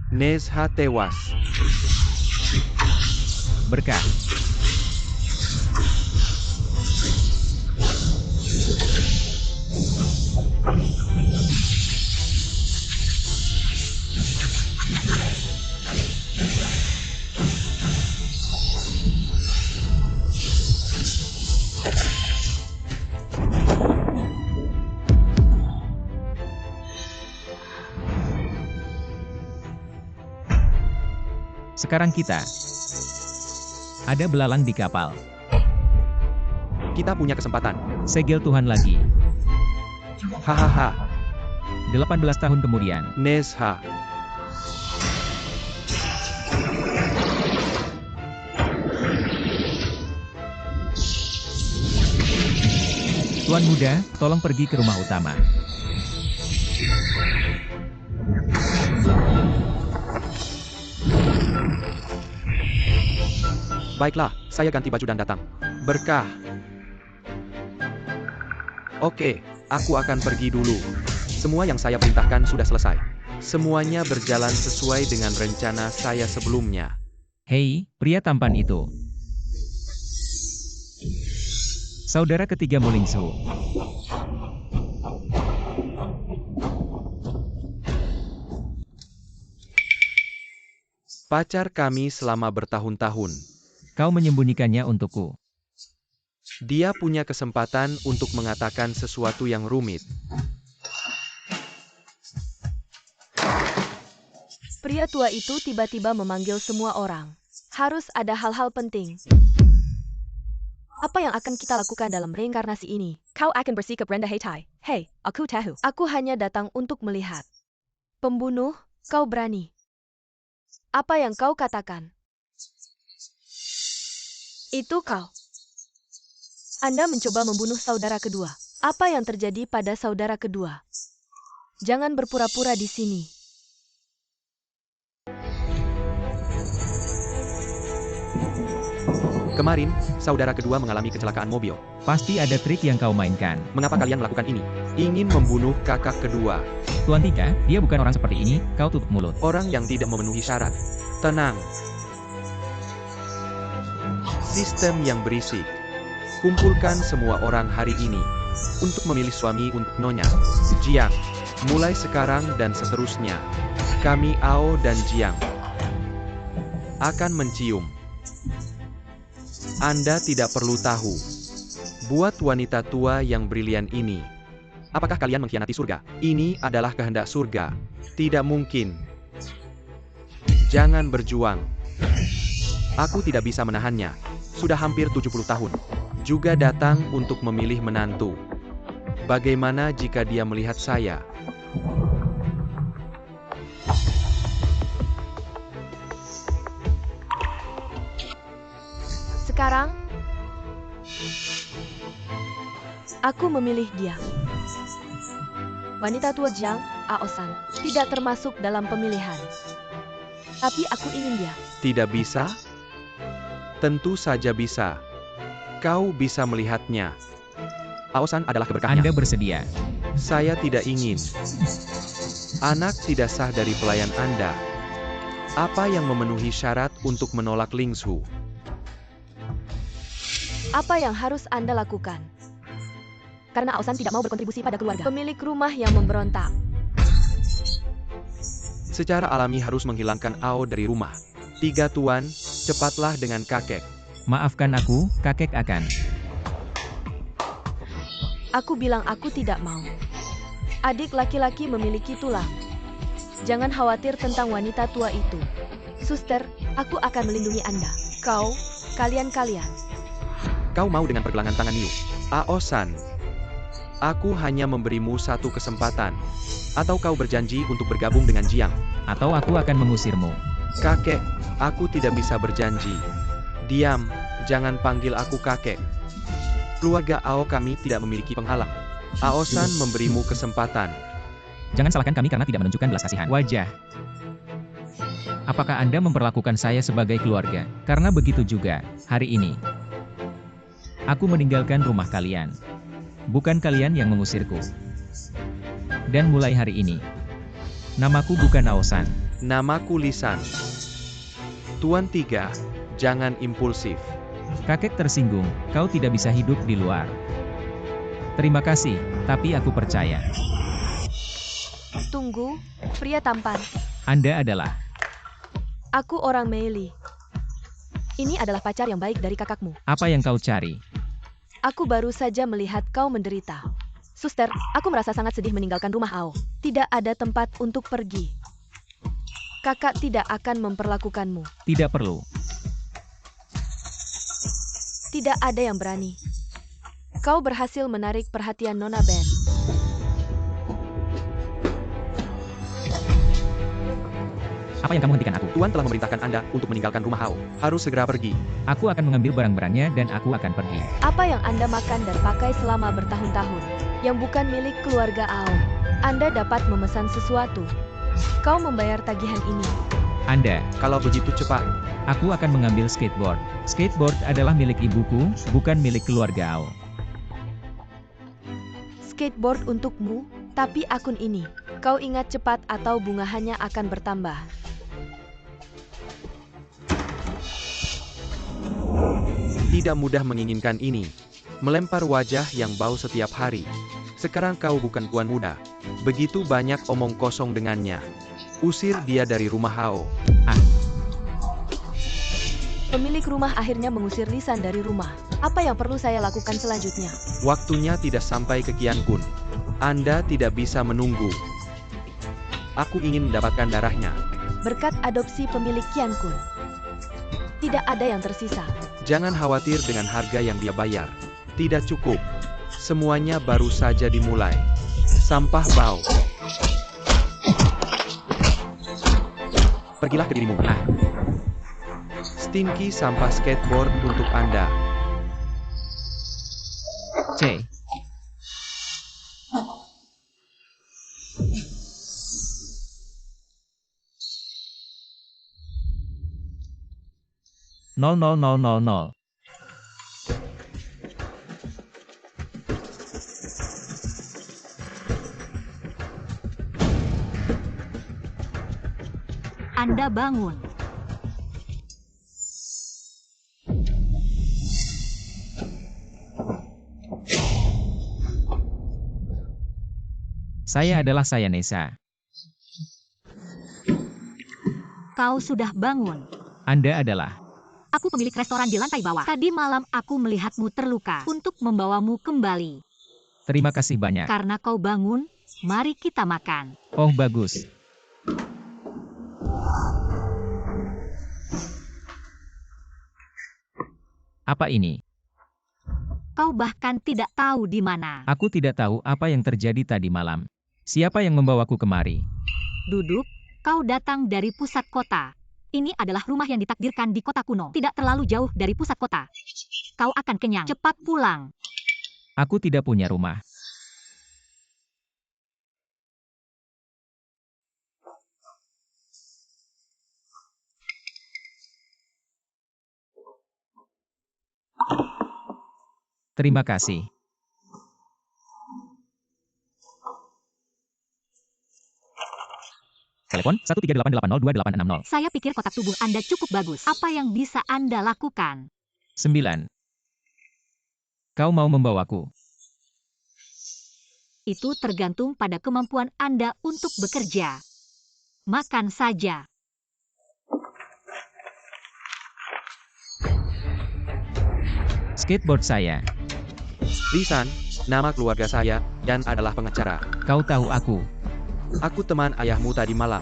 Nezha tewas. Berkah. Sekarang kita ada belalang di kapal. Kita punya kesempatan. Segel Tuhan lagi. Hahaha. 18 tahun kemudian. Nezha. Tuan muda, tolong pergi ke rumah utama. Baiklah, saya ganti baju dan datang. Berkah. Oke, aku akan pergi dulu. Semua yang saya perintahkan sudah selesai. Semuanya berjalan sesuai dengan rencana saya sebelumnya. Hei, pria tampan itu. Saudara ketiga Mulingsu. Pacar kami selama bertahun-tahun. Kau menyembunyikannya untukku. Dia punya kesempatan untuk mengatakan sesuatu yang rumit. Pria tua itu tiba-tiba memanggil semua orang. Harus ada hal-hal penting. Apa yang akan kita lakukan dalam reinkarnasi ini? Kau akan bersikap rendah hati. Hei, aku tahu. Aku hanya datang untuk melihat. Pembunuh, kau berani. Apa yang kau katakan? Itu kau. Anda mencoba membunuh saudara kedua. Apa yang terjadi pada saudara kedua? Jangan berpura-pura di sini. Kemarin, saudara kedua mengalami kecelakaan mobil. Pasti ada trik yang kau mainkan. Mengapa kalian melakukan ini? Ingin membunuh kakak kedua. Tuan Tika, dia bukan orang seperti ini, kau tutup mulut. Orang yang tidak memenuhi syarat. Tenang. Sistem yang berisik. Kumpulkan semua orang hari ini untuk memilih suami untuk Nyonya Jiang. Mulai sekarang dan seterusnya, kami Ao dan Jiang akan mencium. Anda tidak perlu tahu. Buat wanita tua yang brilian ini. Apakah kalian mengkhianati surga? Ini adalah kehendak surga. Tidak mungkin. Jangan berjuang. Aku tidak bisa menahannya. Sudah hampir 70 tahun. Juga datang untuk memilih menantu. Bagaimana jika dia melihat saya? Sekarang, aku memilih dia. Wanita tua Jiang, Aosan, tidak termasuk dalam pemilihan. Tapi aku ingin dia. Tidak bisa? Tentu saja bisa. Kau bisa melihatnya. Aosan adalah keberkahannya. Anda bersedia. Saya tidak ingin. Anak tidak sah dari pelayan Anda. Apa yang memenuhi syarat untuk menolak Lingsu? Apa yang harus Anda lakukan? Karena Aosan tidak mau berkontribusi pada keluarga. Pemilik rumah yang memberontak. Secara alami harus menghilangkan Ao dari rumah. 3 tuan, cepatlah dengan kakek. Maafkan aku, kakek akan. Aku bilang aku tidak mau. Adik laki-laki memiliki tulang. Jangan khawatir tentang wanita tua itu. Suster, aku akan melindungi Anda. Kau, kalian-kalian. Kau mau dengan pergelangan tangan Niu? Aosan. Aku hanya memberimu satu kesempatan. Atau kau berjanji untuk bergabung dengan Jiang. Atau aku akan mengusirmu. Kakek, aku tidak bisa berjanji. Diam, jangan panggil aku kakek. Keluarga Ao kami tidak memiliki penghalang. Aosan memberimu kesempatan. Jangan salahkan kami karena tidak menunjukkan belas kasihan. Wajah. Apakah Anda memperlakukan saya sebagai keluarga? Karena begitu juga, hari ini. Aku meninggalkan rumah kalian. Bukan kalian yang mengusirku. Dan mulai hari ini, namaku bukan Aosan. Namaku Lisan. Tuan Tiga, jangan impulsif. Kakek tersinggung, kau tidak bisa hidup di luar. Terima kasih, tapi aku percaya. Tunggu, pria tampan. Anda adalah. Aku orang Meili. Ini adalah pacar yang baik dari kakakmu. Apa yang kau cari? Aku baru saja melihat kau menderita. Suster, aku merasa sangat sedih meninggalkan rumah Ao. Tidak ada tempat untuk pergi. Kakak tidak akan memperlakukanmu. Tidak perlu. Tidak ada yang berani. Kau berhasil menarik perhatian Nona Ben. Apa yang kamu hentikan aku? Tuan telah memerintahkan Anda untuk meninggalkan rumah Hao. Harus segera pergi. Aku akan mengambil barang-barangnya dan aku akan pergi. Apa yang Anda makan dan pakai selama bertahun-tahun, yang bukan milik keluarga Ao. Anda dapat memesan sesuatu. Kau membayar tagihan ini. Anda, Kalau begitu cepat. aku akan mengambil skateboard. Skateboard adalah milik ibuku, bukan milik keluarga Ao. Skateboard untukmu, tapi akun ini. Kau ingat cepat atau bungahannya akan bertambah. Tidak mudah menginginkan ini. Melempar wajah yang bau setiap hari. Sekarang kau bukan tuan muda. Begitu banyak omong kosong dengannya. Usir dia dari rumah Hao. Pemilik rumah akhirnya mengusir Lisan dari rumah. Apa yang perlu saya lakukan selanjutnya? Waktunya tidak sampai ke Qian Kun. Anda tidak bisa menunggu. Aku ingin mendapatkan darahnya. Berkat adopsi pemilik Qian Kun, tidak ada yang tersisa. Jangan khawatir dengan harga yang dia bayar. Tidak cukup. Semuanya baru saja dimulai. Sampah bau. Pergilah ke dirimu. Stinky sampah skateboard untuk Anda. C. Nol nol nol nol nol. Anda bangun. Saya adalah saya Nesa. Kau sudah bangun. Anda adalah. Aku pemilik restoran di lantai bawah. Tadi malam aku melihatmu terluka untuk membawamu kembali. Terima kasih banyak. Karena kau bangun, mari kita makan. Oh bagus. Apa ini? Kau bahkan tidak tahu di mana. Aku tidak tahu apa yang terjadi tadi malam. Siapa yang membawaku kemari? Duduk, kau datang dari pusat kota. Ini adalah rumah yang ditakdirkan di kota kuno. Tidak terlalu jauh dari pusat kota. Kau akan kenyang. Cepat pulang. Aku tidak punya rumah. Terima kasih. Telepon 138802860. Saya pikir kotak tubuh Anda cukup bagus. Apa yang bisa Anda lakukan? 9. Kau mau membawaku? Itu tergantung pada kemampuan Anda untuk bekerja. Makan saja. Skateboard saya. Lisan, nama keluarga saya, dan adalah pengacara. Kau tahu aku. Aku teman ayahmu tadi malam.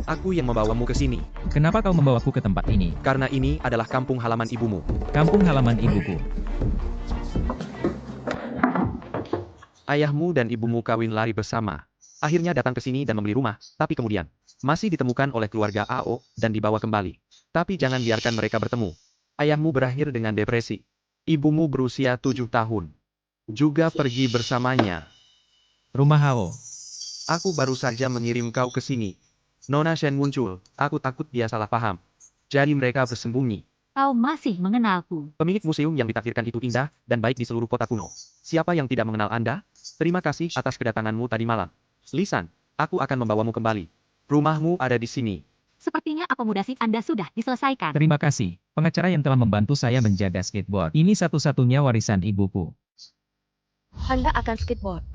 Aku yang membawamu ke sini. Kenapa kau membawaku ke tempat ini? Karena ini adalah kampung halaman ibumu. Kampung halaman ibuku. Ayahmu dan ibumu kawin lari bersama. Akhirnya datang ke sini dan membeli rumah, tapi kemudian masih ditemukan oleh keluarga Ao dan dibawa kembali. Tapi jangan biarkan mereka bertemu. Ayahmu berakhir dengan depresi. Ibumu berusia 7 tahun. Juga pergi bersamanya. Rumah Hao. Aku baru saja mengirim kau ke sini. Nona Shen muncul. Aku takut dia salah paham. Jadi mereka bersembunyi. Kau masih mengenalku. Pemilik museum yang ditakdirkan itu indah dan baik di seluruh kota kuno. Siapa yang tidak mengenal Anda? Terima kasih atas kedatanganmu tadi malam. Lisan, aku akan membawamu kembali. Rumahmu ada di sini. Sepertinya akomodasi Anda sudah diselesaikan. Terima kasih, pengacara yang telah membantu saya menjaga skateboard. Ini satu-satunya warisan ibuku. Anda akan skateboard.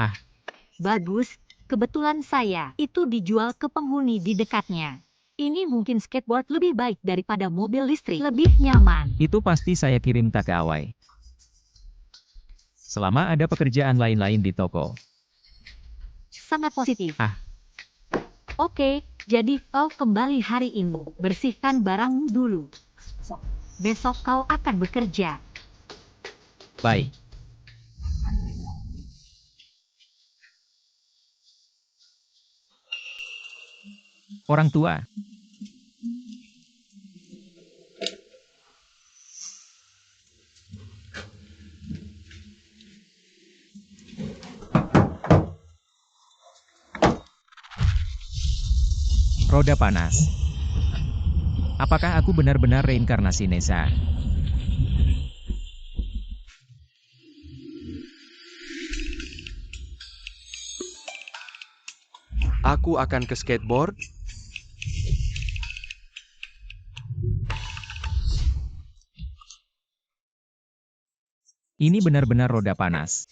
Bagus, kebetulan saya itu dijual ke penghuni di dekatnya. Ini mungkin skateboard lebih baik daripada mobil listrik, lebih nyaman. Itu pasti saya kirim tak ke Awai. Selama ada pekerjaan lain-lain di toko. Sangat positif. Ah. Oke, jadi kau kembali hari ini. Bersihkan barang dulu. Besok kau akan bekerja. Baik. Orang tua. Roda panas. Apakah aku benar-benar reinkarnasi Nessa? Aku akan ke skateboard. Ini benar-benar roda panas.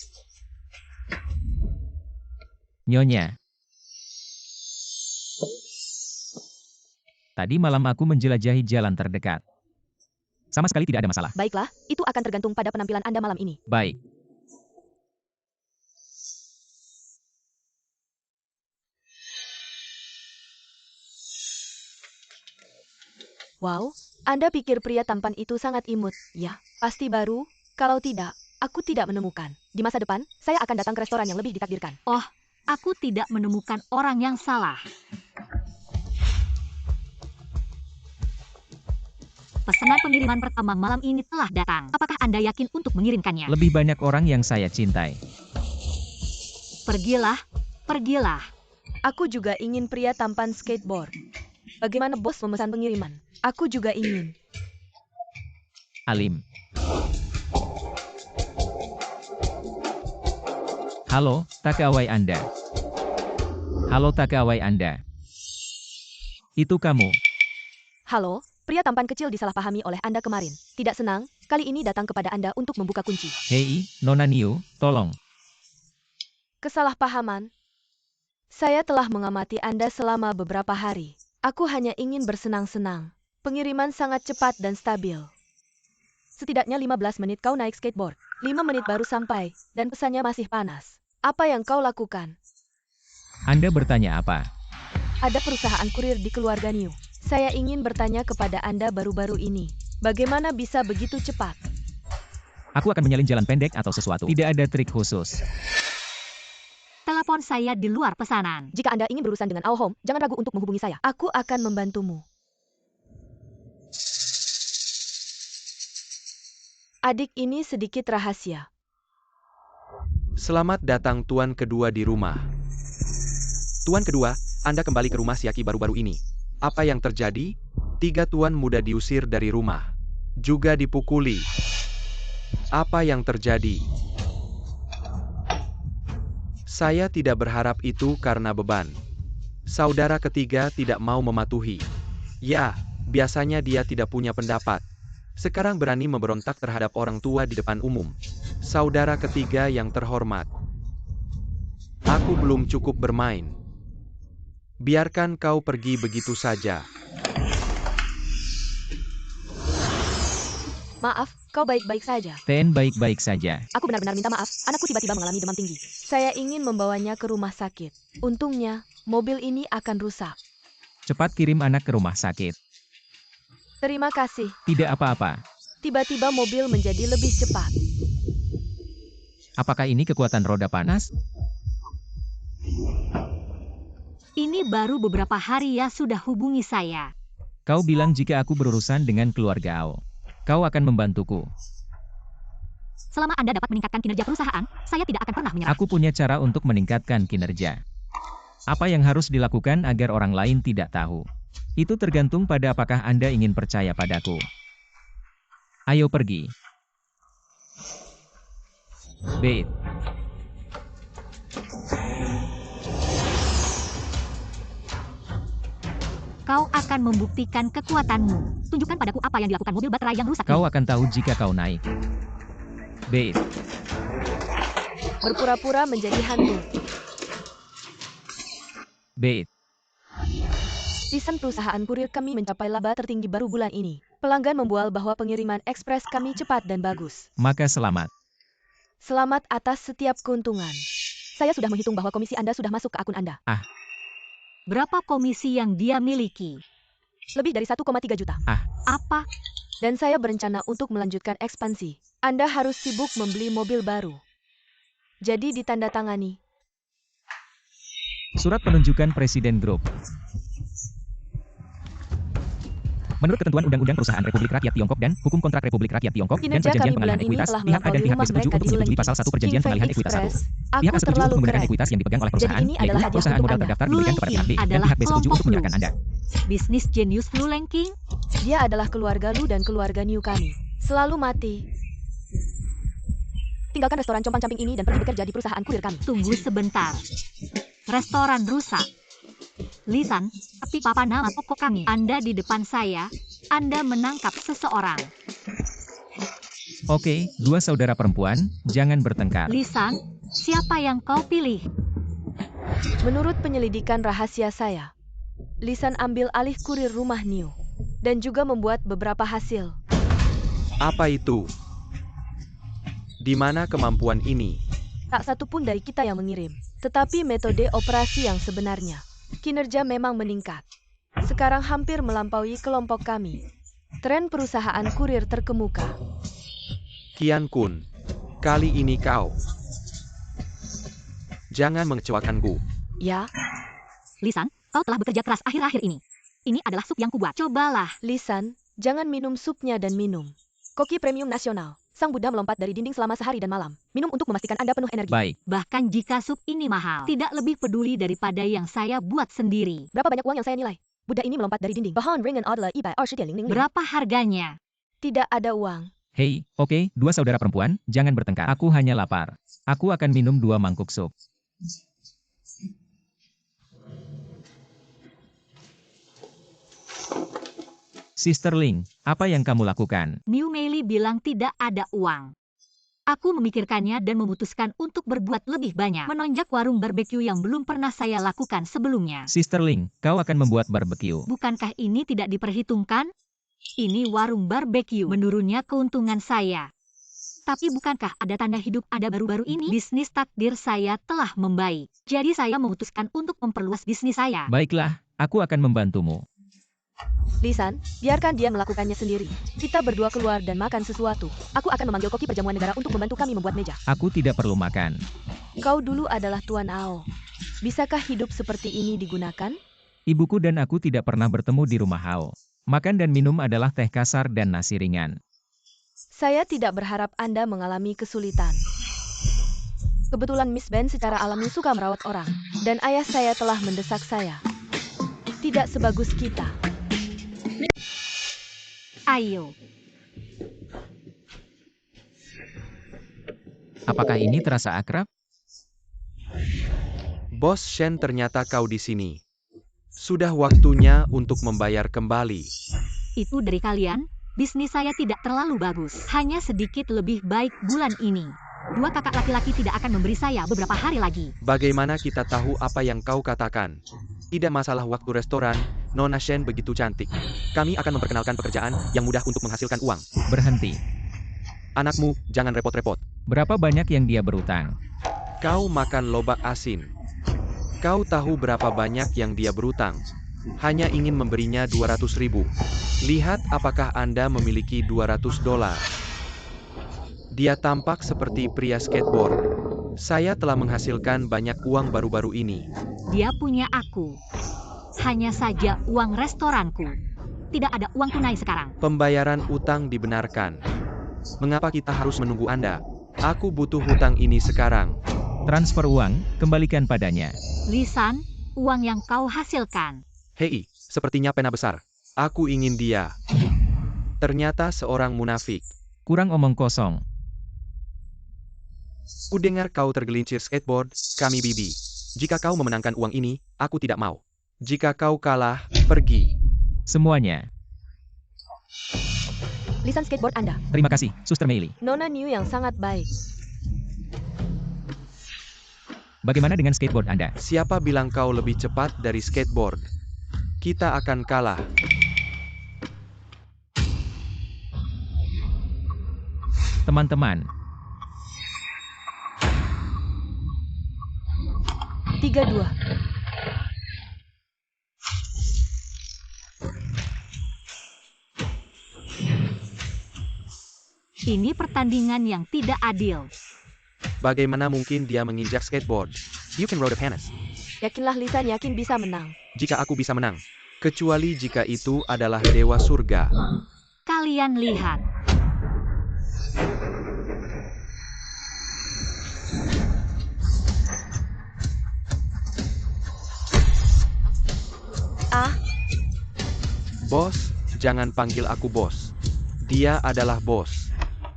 Nyonya. Tadi malam aku menjelajahi jalan terdekat. Sama sekali tidak ada masalah. Baiklah, itu akan tergantung pada penampilan Anda malam ini. Baik. Wow, Anda pikir pria tampan itu sangat imut? Ya, pasti baru. Kalau tidak, aku tidak menemukan. Di masa depan, saya akan datang ke restoran yang lebih ditakdirkan. Aku tidak menemukan orang yang salah. Pesanan pengiriman pertama malam ini telah datang. Apakah Anda yakin untuk mengirimkannya? Lebih banyak orang yang saya cintai. Pergilah, pergilah. Aku juga ingin pria tampan skateboard. Bagaimana bos memesan pengiriman? Aku juga ingin. Alim. Halo, tak ke Awai Anda. Halo, tak ke Awai Anda. Itu kamu. Halo, pria tampan kecil disalahpahami oleh Anda kemarin. Tidak senang, kali ini datang kepada Anda untuk membuka kunci. Hei, Nona Niu, tolong. Kesalahpahaman. Saya telah mengamati Anda selama beberapa hari. Aku hanya ingin bersenang-senang. Pengiriman sangat cepat dan stabil. Setidaknya 15 menit kau naik skateboard. 5 menit baru sampai, dan pesannya masih panas. Apa yang kau lakukan? Anda bertanya apa? Ada perusahaan kurir di keluarga New. Saya ingin bertanya kepada Anda baru-baru ini. Bagaimana bisa begitu cepat? Aku akan menyalin jalan pendek atau sesuatu. Tidak ada trik khusus. Telepon saya di luar pesanan. Jika Anda ingin berurusan dengan Ao Home, jangan ragu untuk menghubungi saya. Aku akan membantumu. Adik ini sedikit rahasia. Selamat datang tuan kedua di rumah. Tuan kedua, Anda kembali ke rumah Siaki baru-baru ini. Apa yang terjadi? 3 tuan muda diusir dari rumah. Juga dipukuli. Apa yang terjadi? Saya tidak berharap itu karena beban. Saudara ketiga tidak mau mematuhi. Ya, biasanya dia tidak punya pendapat. Sekarang berani memberontak terhadap orang tua di depan umum. Saudara ketiga yang terhormat. Aku belum cukup bermain. Biarkan kau pergi begitu saja. Maaf, kau baik-baik saja. Ten baik-baik saja. Aku benar-benar minta maaf, anakku tiba-tiba mengalami demam tinggi. Saya ingin membawanya ke rumah sakit. Untungnya, mobil ini akan rusak. Cepat kirim anak ke rumah sakit. Terima kasih. Tidak apa-apa. Tiba-tiba mobil menjadi lebih cepat. Apakah ini kekuatan roda panas? Ini baru beberapa hari ya sudah hubungi saya. Kau bilang jika aku berurusan dengan keluarga Ao, kau akan membantuku. Selama Anda dapat meningkatkan kinerja perusahaan, saya tidak akan pernah menyerah. Aku punya cara untuk meningkatkan kinerja. Apa yang harus dilakukan agar orang lain tidak tahu? Itu tergantung pada apakah Anda ingin percaya padaku. Ayo pergi. Bait. Kau akan membuktikan kekuatanmu. Tunjukkan padaku apa yang dilakukan mobil baterai yang rusak Kau ini. akan tahu jika kau naik. Bait. Berpura-pura menjadi hantu. Bait. Lisan perusahaan kurir kami mencapai laba tertinggi baru bulan ini. Pelanggan membual bahwa pengiriman ekspres kami cepat dan bagus. Maka selamat. Selamat atas setiap keuntungan. Saya sudah menghitung bahwa komisi Anda sudah masuk ke akun Anda. Berapa komisi yang dia miliki? Lebih dari 1,3 juta. Apa? Dan saya berencana untuk melanjutkan ekspansi. Anda harus sibuk membeli mobil baru. Jadi ditandatangani. Surat penunjukan Presiden Grup. Menurut ketentuan Undang-Undang Perusahaan Republik Rakyat Tiongkok dan Hukum Kontrak Republik Rakyat Tiongkok dan Kinerja Perjanjian kami Pengalihan bulan ini Ekuitas, telah pihak A dan melampaui pihak B rumah setuju mereka untuk di menyetujui Luleng. pasal 1 Perjanjian King Fei Pengalihan Ekuitas 1. Express. Pihak A Aku setuju terlalu untuk menggunakan keren. ekuitas yang dipegang oleh Jadi perusahaan, ini adalah yaitu hadiah perusahaan untuk modal Anda. terdaftar diberikan kepada pihak B, dan Adalah pihak B setuju kelompok untuk menyerahkan Lu. Anda. Bisnis jenius Luleng King? Dia adalah keluarga Lu dan keluarga New kami. Selalu mati. Tinggalkan restoran compang-camping ini dan pergi bekerja di perusahaan kurir kami. Tunggu sebentar. Restoran rusak. Lisan, tapi papa nama toko kami. Anda di depan saya. Anda menangkap seseorang. Oke, dua saudara perempuan, jangan bertengkar. Lisan, siapa yang kau pilih? Menurut penyelidikan rahasia saya, Lisan ambil alih kurir rumah New dan juga membuat beberapa hasil. Apa itu? Di mana kemampuan ini? Tak satu pun dari kita yang mengirim, tetapi metode operasi yang sebenarnya. Kinerja memang meningkat. Sekarang hampir melampaui kelompok kami. Tren perusahaan kurir terkemuka. Kian Kun, kali ini kau. Jangan mengecewakanku. Ya, Lisan, kau telah bekerja keras akhir-akhir ini. Ini adalah sup yang kubuat. Cobalah. Lisan, jangan minum supnya dan minum. Koki premium nasional. Sang Buddha melompat dari dinding selama sehari dan malam. Minum untuk memastikan Anda penuh energi. Baik, Bahkan jika sup ini mahal, tidak lebih peduli daripada yang saya buat sendiri. Berapa banyak uang yang saya nilai? Buddha ini melompat dari dinding. Bahan ringen adalah ibai 20.000. Berapa harganya? Tidak ada uang. hei, oke, dua saudara perempuan, jangan bertengkar. Aku hanya lapar. Aku akan minum 2 mangkuk sup. Sister Ling, apa yang kamu lakukan? New Meili bilang tidak ada uang. Aku memikirkannya dan memutuskan untuk berbuat lebih banyak. Menonjak warung barbeque yang belum pernah saya lakukan sebelumnya. Sister Ling, kau akan membuat barbeque. Bukankah ini tidak diperhitungkan? Ini warung barbeque. Menurunnya keuntungan saya. Tapi bukankah ada tanda hidup Anda baru-baru ini? Bisnis takdir saya telah membaik. Jadi saya memutuskan untuk memperluas bisnis saya. Baiklah, aku akan membantumu. Lisan, biarkan dia melakukannya sendiri. Kita berdua keluar dan makan sesuatu. Aku akan memanggil koki perjamuan negara untuk membantu kami membuat meja. Aku tidak perlu makan. Kau dulu adalah Tuan Ao. Bisakah hidup seperti ini digunakan? Ibuku dan aku tidak pernah bertemu di rumah Hao. Makan dan minum adalah teh kasar dan nasi ringan. Saya tidak berharap Anda mengalami kesulitan. Kebetulan Miss Ben secara alami suka merawat orang. Dan ayah saya telah mendesak saya. Tidak sebagus kita. Ayo. Apakah ini terasa akrab? Bos Shen, ternyata kau di sini. Sudah waktunya untuk membayar kembali. Itu dari kalian? Bisnis saya tidak terlalu bagus. Hanya sedikit lebih baik bulan ini. 2 kakak laki-laki tidak akan memberi saya beberapa hari lagi. Bagaimana kita tahu apa yang kau katakan? Tidak masalah waktu restoran, Nona Shen begitu cantik. Kami akan memperkenalkan pekerjaan yang mudah untuk menghasilkan uang. Berhenti. Anakmu, jangan repot-repot. Berapa banyak yang dia berutang? Kau makan lobak asin. Kau tahu berapa banyak yang dia berutang? Hanya ingin memberinya 200.000. Lihat apakah Anda memiliki 200 dolar. Dia tampak seperti pria skateboard. Saya telah menghasilkan banyak uang baru-baru ini. Dia punya aku. Hanya saja uang restoranku. Tidak ada uang tunai sekarang. Pembayaran utang dibenarkan. Mengapa kita harus menunggu Anda? Aku butuh hutang ini sekarang. Transfer uang, kembalikan padanya. Lisan, uang yang kau hasilkan. Hei, sepertinya pena besar. Aku ingin dia. Ternyata seorang munafik. Kurang omong kosong. Kudengar kau tergelincir skateboard, kami bibi. Jika kau memenangkan uang ini, aku tidak mau. Jika kau kalah, pergi. Semuanya. Lisan skateboard Anda. Terima kasih, Suster Meili. Nona New yang sangat baik. Bagaimana dengan skateboard Anda? Siapa bilang kau lebih cepat dari skateboard? Kita akan kalah. Teman-teman, 3-2. Ini pertandingan yang tidak adil. Bagaimana mungkin dia menginjak skateboard? You can rode a panas. Yakinlah Lisan yakin bisa menang. Jika aku bisa menang. Kecuali jika itu adalah dewa surga. Kalian lihat. Ah, Bos, jangan panggil aku bos. Dia adalah bos.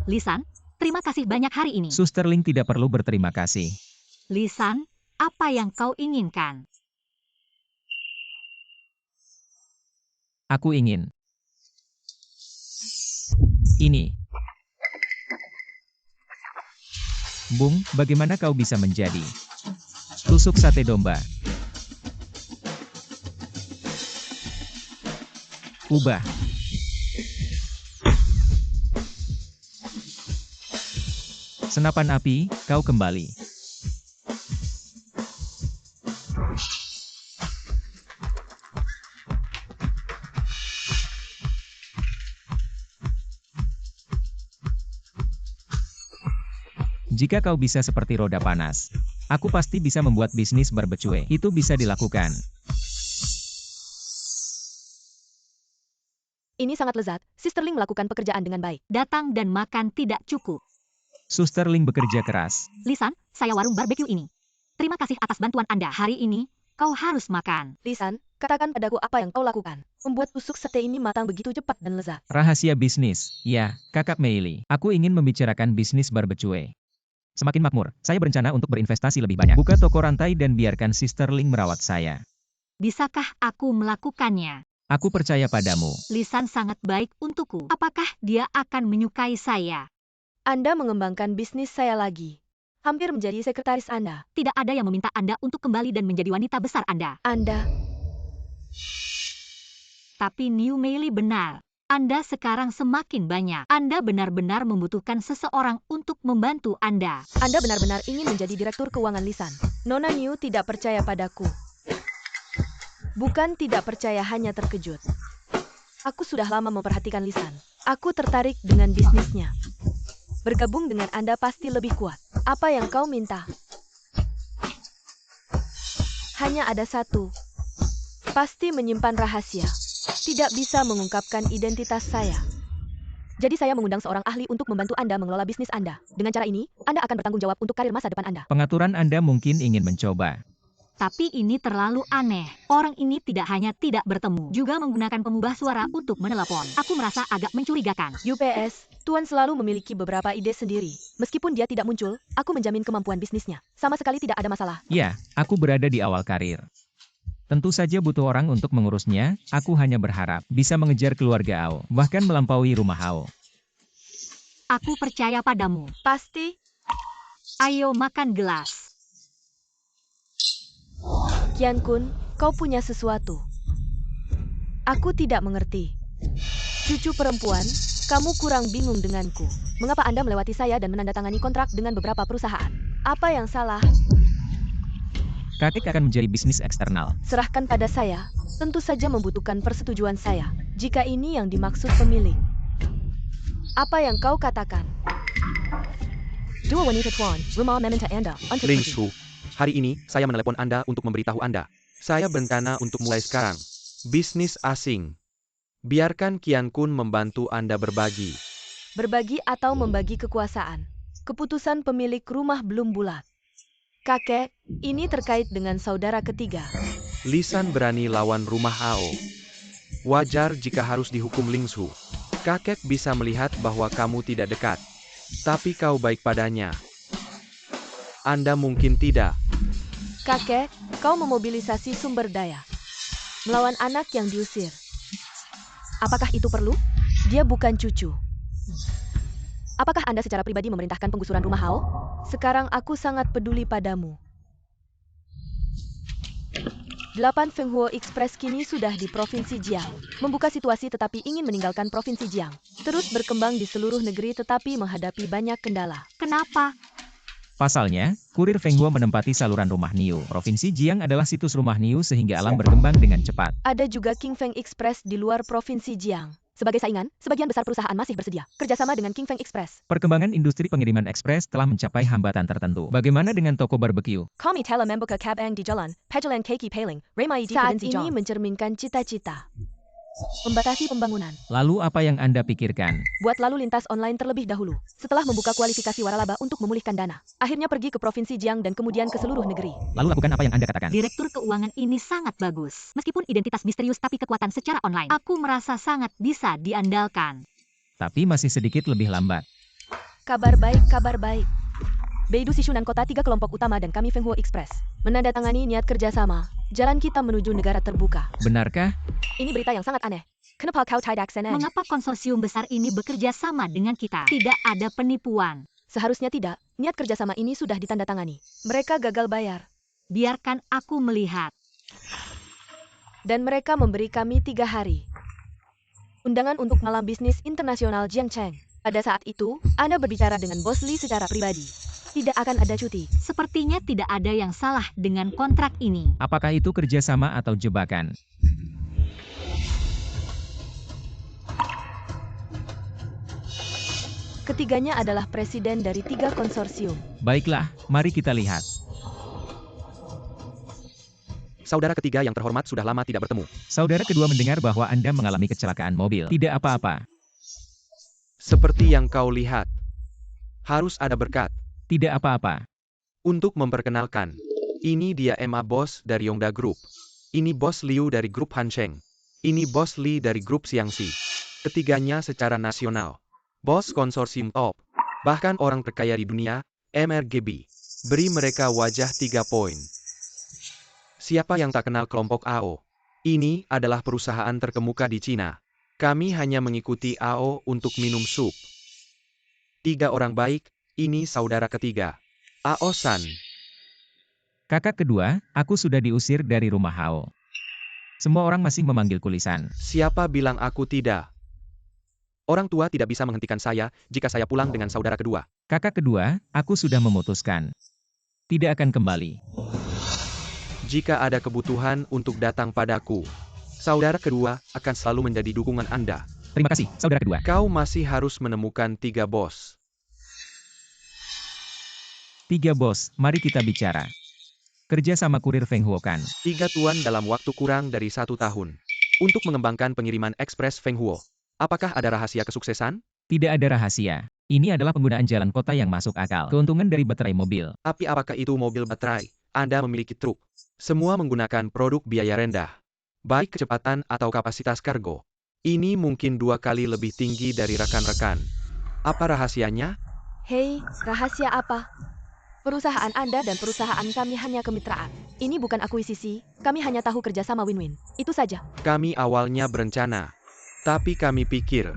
Lisan, terima kasih banyak hari ini. Suster Ling tidak perlu berterima kasih. Lisan, apa yang kau inginkan? Aku ingin. Ini. Bung, bagaimana kau bisa menjadi tusuk sate domba? Ubah. Senapan api, kau kembali. Jika kau bisa seperti roda panas, aku pasti bisa membuat bisnis barbecue. Itu bisa dilakukan. ini sangat lezat. Sister Ling melakukan pekerjaan dengan baik. Datang dan makan tidak cukup. Suster Ling bekerja keras. Lisan, saya warung barbeque ini. Terima kasih atas bantuan Anda hari ini. Kau harus makan. Lisan, katakan padaku apa yang kau lakukan. Membuat tusuk sate ini matang begitu cepat dan lezat. Rahasia bisnis. Ya, Kakak Meili. Aku ingin membicarakan bisnis barbecue. Semakin makmur, saya berencana untuk berinvestasi lebih banyak. Buka toko rantai dan biarkan Sister Ling merawat saya. Bisakah aku melakukannya? Aku percaya padamu. Lisan sangat baik untukku. Apakah dia akan menyukai saya? Anda mengembangkan bisnis saya lagi. Hampir menjadi sekretaris Anda. Tidak ada yang meminta Anda untuk kembali dan menjadi wanita besar Anda. Anda, Tapi New Meili benar. Anda sekarang semakin banyak. Anda benar-benar membutuhkan seseorang untuk membantu Anda. Anda benar-benar ingin menjadi direktur keuangan Lisan. Nona New tidak percaya padaku. Bukan tidak percaya, hanya terkejut. Aku sudah lama memperhatikan Lisan. Aku tertarik dengan bisnisnya. Bergabung dengan Anda pasti lebih kuat. Apa yang kau minta? Hanya ada satu. Pasti menyimpan rahasia. Tidak bisa mengungkapkan identitas saya. Jadi saya mengundang seorang ahli untuk membantu Anda mengelola bisnis Anda. Dengan cara ini, Anda akan bertanggung jawab untuk karir masa depan Anda. Pengaturan Anda mungkin ingin mencoba. Tapi ini terlalu aneh. Orang ini tidak hanya tidak bertemu, juga menggunakan pengubah suara untuk menelepon. Aku merasa agak mencurigakan. UPS, Tuan selalu memiliki beberapa ide sendiri. Meskipun dia tidak muncul, aku menjamin kemampuan bisnisnya. Sama sekali tidak ada masalah. Ya, aku berada di awal karir. Tentu saja butuh orang untuk mengurusnya. Aku hanya berharap bisa mengejar keluarga Ao, bahkan melampaui rumah Ao. Aku percaya padamu. Pasti, Ayo makan gelas. Kian Kun, kau punya sesuatu. Aku tidak mengerti. Cucu perempuan, kamu kurang bingung denganku. Mengapa Anda melewati saya dan menandatangani kontrak dengan beberapa perusahaan? Apa yang salah? Kakek akan menjadi bisnis eksternal. Serahkan pada saya. Tentu saja membutuhkan persetujuan saya. Jika ini yang dimaksud pemilik. Apa yang kau katakan? Dua wanita Tuan, rumah meminta Anda untuk Ling pergi. Su, hari ini saya menelepon Anda untuk memberitahu Anda. Saya berencana untuk mulai sekarang. Bisnis asing. Biarkan Kian Kun membantu Anda berbagi. Berbagi atau membagi kekuasaan. Keputusan pemilik rumah belum bulat. Kakek, ini terkait dengan saudara ketiga. Lisan berani lawan rumah Ao. Wajar jika harus dihukum Ling Su. Kakek bisa melihat bahwa kamu tidak dekat. Tapi kau baik padanya. Anda mungkin tidak. Kakek, kau memobilisasi sumber daya. Melawan anak yang diusir. Apakah itu perlu? Dia bukan cucu. Apakah Anda secara pribadi memerintahkan penggusuran rumah Hao? Sekarang aku sangat peduli padamu. 8 Fenghuo Express kini sudah di Provinsi Jiang. Membuka situasi tetapi ingin meninggalkan Provinsi Jiang. Terus berkembang di seluruh negeri tetapi menghadapi banyak kendala. Kenapa? Pasalnya, kurir Fenghuo menempati saluran rumah Niu. Provinsi Jiang adalah situs rumah Niu sehingga alam berkembang dengan cepat. Ada juga King Feng Express di luar Provinsi Jiang. Sebagai saingan, sebagian besar perusahaan masih bersedia kerjasama dengan King Feng Express. Perkembangan industri pengiriman ekspres telah mencapai hambatan tertentu. Bagaimana dengan toko barbecue? Kami telah membuka cabang di Jalan Pejalan Kaki Paling, Remai di Provinsi Jiang. Saat ini mencerminkan cita-cita. Membatasi pembangunan. Lalu apa yang Anda pikirkan? Buat lalu lintas online terlebih dahulu. Setelah membuka kualifikasi waralaba untuk memulihkan dana. Akhirnya pergi ke Provinsi Jiang dan kemudian ke seluruh negeri. Lalu lakukan apa yang Anda katakan. Direktur keuangan ini sangat bagus. Meskipun identitas misterius tapi kekuatan secara online. Aku merasa sangat bisa diandalkan. Tapi masih sedikit lebih lambat. Kabar baik, kabar baik. Beidou Sishunan Kota 3 kelompok utama dan kami Fenghuo Express menandatangani niat kerjasama. Jalan kita menuju negara terbuka. Benarkah? Ini berita yang sangat aneh. Kenapa kau tidak CNN? Mengapa konsorsium besar ini bekerja sama dengan kita? Tidak ada penipuan. Seharusnya tidak. Niat kerjasama ini sudah ditandatangani. Mereka gagal bayar. Biarkan aku melihat. Dan mereka memberi kami 3 hari. Undangan untuk malam bisnis internasional Jiangcheng. Pada saat itu, Anda berbicara dengan Bos Li secara pribadi. Tidak akan ada cuti. Sepertinya tidak ada yang salah dengan kontrak ini. Apakah itu kerjasama atau jebakan? Ketiganya adalah presiden dari 3 konsorsium. Baiklah, mari kita lihat. Saudara ketiga yang terhormat sudah lama tidak bertemu. Saudara kedua mendengar bahwa Anda mengalami kecelakaan mobil. Tidak apa-apa. Seperti yang kau lihat. Harus ada berkat. Tidak apa-apa. Untuk memperkenalkan, ini dia Emma Bos dari Yongda Group. Ini Bos Liu dari Grup Hansheng. Ini Bos Li dari Grup Xiangxi. Ketiganya secara nasional. Bos konsorsium top. Bahkan orang terkaya di dunia, MRGB. Beri mereka wajah 3 poin. Siapa yang tak kenal kelompok AO? Ini adalah perusahaan terkemuka di Cina. Kami hanya mengikuti AO untuk minum sup. 3 orang baik. Ini saudara ketiga. Ao-san. Kakak kedua, aku sudah diusir dari rumah Hao. Semua orang masih memanggilku Lisan. Siapa bilang aku tidak? Orang tua tidak bisa menghentikan saya jika saya pulang dengan saudara kedua. Kakak kedua, aku sudah memutuskan. Tidak akan kembali. Jika ada kebutuhan untuk datang padaku, saudara kedua akan selalu menjadi dukungan Anda. Terima kasih, saudara kedua. Kau masih harus menemukan 3 bos. 3 bos, mari kita bicara. Kerja sama kurir Fenghuo kan? 3 tuan dalam waktu kurang dari 1 tahun. Untuk mengembangkan pengiriman ekspres Fenghuo. Apakah ada rahasia kesuksesan? Tidak ada rahasia. Ini adalah penggunaan jalan kota yang masuk akal. Keuntungan dari baterai mobil. Tapi apakah itu mobil baterai? Anda memiliki truk. Semua menggunakan produk biaya rendah. Baik kecepatan atau kapasitas kargo. Ini mungkin 2 kali lebih tinggi dari rekan-rekan. Apa rahasianya? Hei, rahasia apa? Perusahaan Anda dan perusahaan kami hanya kemitraan. Ini bukan akuisisi, kami hanya tahu kerjasama win-win. Itu saja. Kami awalnya berencana. Tapi kami pikir.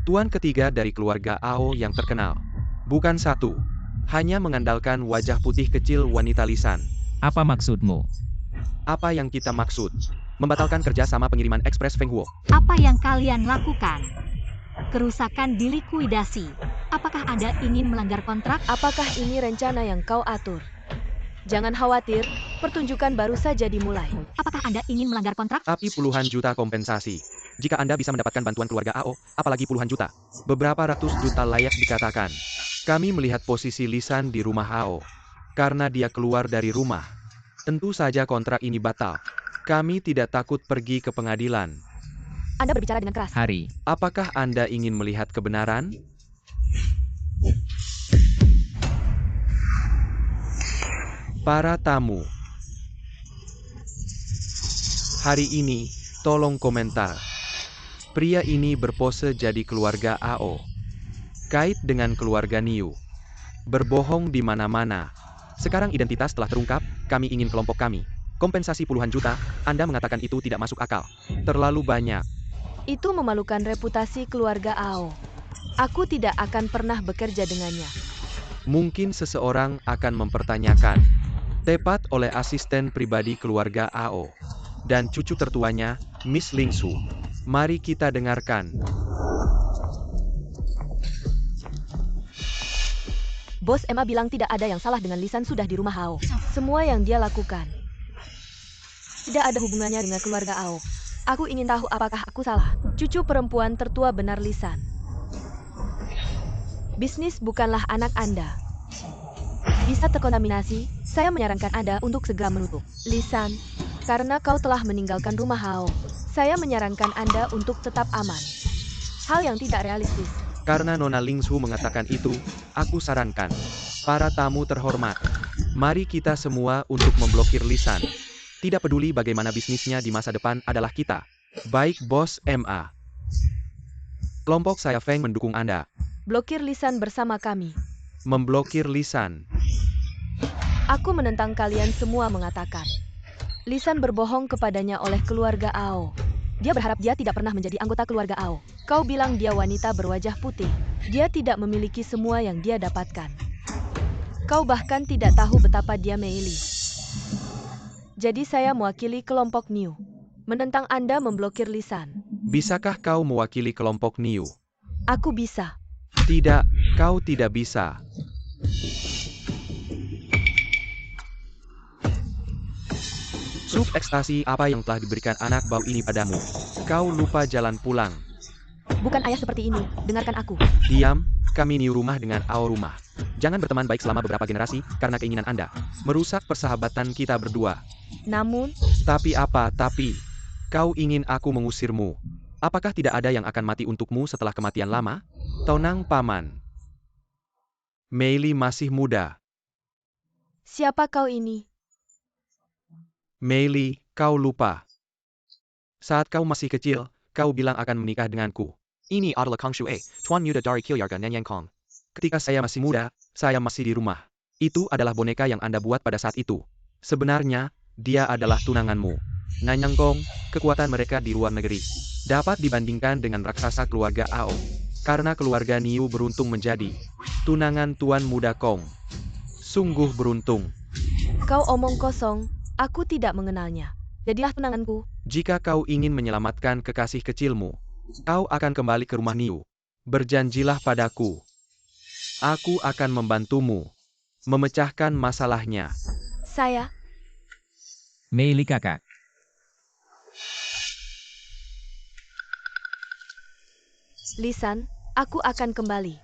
Tuan ketiga dari keluarga AO yang terkenal. Bukan satu. Hanya mengandalkan wajah putih kecil wanita Lisan. Apa maksudmu? Apa yang kita maksud? Membatalkan kerjasama pengiriman ekspres Fenghuo. Apa yang kalian lakukan? Kerusakan dilikuidasi. Apakah Anda ingin melanggar kontrak? Apakah ini rencana yang kau atur? Jangan khawatir, pertunjukan baru saja dimulai. Apakah Anda ingin melanggar kontrak? Tapi puluhan juta kompensasi. Jika Anda bisa mendapatkan bantuan keluarga AO, apalagi puluhan juta. Beberapa ratus juta layak dikatakan. Kami melihat posisi Lisan di rumah AO. Karena dia keluar dari rumah. Tentu saja kontrak ini batal. Kami tidak takut pergi ke pengadilan. Anda berbicara dengan keras. Hari. Apakah Anda ingin melihat kebenaran? Para tamu. Hari ini, tolong komentar. Pria ini berpose jadi keluarga AO. Kait dengan keluarga Niu. Berbohong di mana-mana. Sekarang identitas telah terungkap, kami ingin kelompok kami. Kompensasi puluhan juta, Anda mengatakan itu tidak masuk akal. Terlalu banyak. Itu memalukan reputasi keluarga Ao. Aku tidak akan pernah bekerja dengannya. Mungkin seseorang akan mempertanyakan. Tepat oleh asisten pribadi keluarga Ao. Dan cucu tertuanya, Miss Lingsu. Mari kita dengarkan. Bos Emma bilang tidak ada yang salah dengan Lisan sudah di rumah Ao. Semua yang dia lakukan tidak ada hubungannya dengan keluarga Ao. Aku ingin tahu apakah aku salah. Cucu perempuan tertua benar Lisan. Bisnis bukanlah anak Anda. Bisa terkontaminasi, saya menyarankan Anda untuk segera menutup. Lisan, karena kau telah meninggalkan rumah Ao, saya menyarankan Anda untuk tetap aman. Hal yang tidak realistis. Karena Nona Lingsu mengatakan itu, aku sarankan. Para tamu terhormat, mari kita semua untuk memblokir Lisan. Tidak peduli bagaimana bisnisnya di masa depan adalah kita. Baik Bos MA. Kelompok saya Feng mendukung Anda. Blokir Lisan bersama kami. Memblokir Lisan. Aku menentang kalian semua mengatakan. Lisan berbohong kepadanya oleh keluarga Ao. Dia berharap dia tidak pernah menjadi anggota keluarga Ao. Kau bilang dia wanita berwajah putih. Dia tidak memiliki semua yang dia dapatkan. Kau bahkan tidak tahu betapa dia meili. Jadi saya mewakili kelompok Niu. Menentang Anda memblokir Lisan. Bisakah kau mewakili kelompok Niu? Aku bisa. Tidak, kau tidak bisa. Sup ekstasi apa yang telah diberikan anak bau ini padamu? Kau lupa jalan pulang. Bukan ayah seperti ini, dengarkan aku. Diam, kami Niu rumah dengan Ao rumah. Jangan berteman baik selama beberapa generasi, karena keinginan Anda merusak persahabatan kita berdua. Namun, Tapi apa, tapi? Kau ingin aku mengusirmu? Apakah tidak ada yang akan mati untukmu setelah kematian lama? Tonang Paman. Meili masih muda. siapa kau ini? Meili, kau lupa. Saat kau masih kecil, kau bilang akan menikah denganku. Ini adalah Kang Shui, Tuan Muda dari Kilyarga Nanyang Kong. Ketika saya masih muda, saya masih di rumah. Itu adalah boneka yang Anda buat pada saat itu. Sebenarnya, dia adalah tunanganmu. Nanyang Kong, kekuatan mereka di luar negeri dapat dibandingkan dengan raksasa keluarga Ao. Karena keluarga Niu beruntung menjadi tunangan Tuan Muda Kong. Sungguh beruntung. Kau omong kosong, aku tidak mengenalnya. Jadilah tunanganku. Jika kau ingin menyelamatkan kekasih kecilmu, kau akan kembali ke rumah Niu. Berjanjilah padaku. Aku akan membantumu memecahkan masalahnya. Saya, Meili kakak. Lisan, aku akan kembali.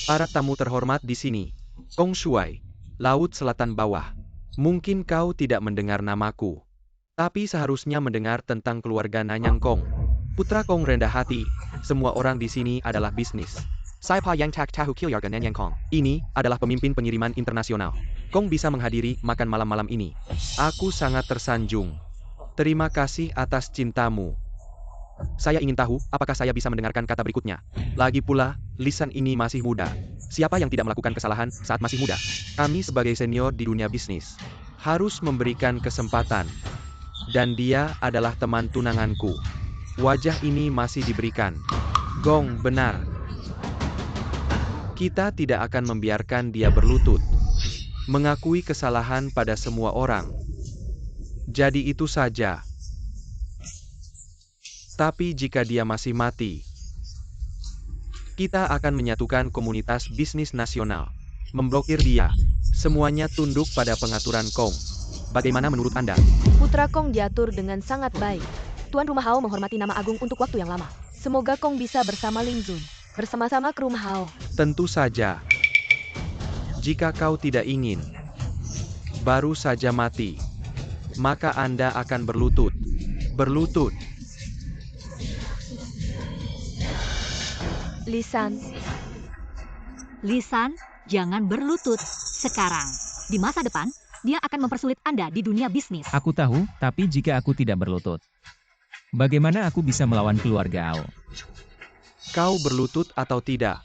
Para tamu terhormat di sini. Kong Shuai, Laut Selatan Bawah. Mungkin kau tidak mendengar namaku. Tapi seharusnya mendengar tentang keluarga Nanyang Kong. Putra Kong rendah hati. Semua orang di sini adalah bisnis. Saya Pa Yang Tak Tahu Kilyarga Nanyang Kong. Ini adalah pemimpin pengiriman internasional. Kong bisa menghadiri makan malam-malam ini. Aku sangat tersanjung. Terima kasih atas cintamu. Saya ingin tahu, apakah saya bisa mendengarkan kata berikutnya. Lagi pula, Lisan ini masih muda. Siapa yang tidak melakukan kesalahan saat masih muda? Kami sebagai senior di dunia bisnis harus memberikan kesempatan. Dan dia adalah teman tunanganku. Wajah ini masih diberikan. Gong, benar. Kita tidak akan membiarkan dia berlutut. Mengakui kesalahan pada semua orang. Jadi itu saja. Tapi jika dia masih mati, kita akan menyatukan komunitas bisnis nasional. Memblokir dia. Semuanya tunduk pada pengaturan Kong. Bagaimana menurut Anda? Putra Kong diatur dengan sangat baik. Tuan Rumah Hao menghormati nama agung untuk waktu yang lama. Semoga Kong bisa bersama Ling Zun. Bersama-sama ke rumah Hao. Tentu saja. Jika kau tidak ingin baru saja mati, maka Anda akan berlutut. Berlutut. Lisan, Lisan, jangan berlutut sekarang. Di masa depan, dia akan mempersulit Anda di dunia bisnis. Aku tahu, tapi jika aku tidak berlutut, bagaimana aku bisa melawan keluarga Ao? Kau berlutut atau tidak?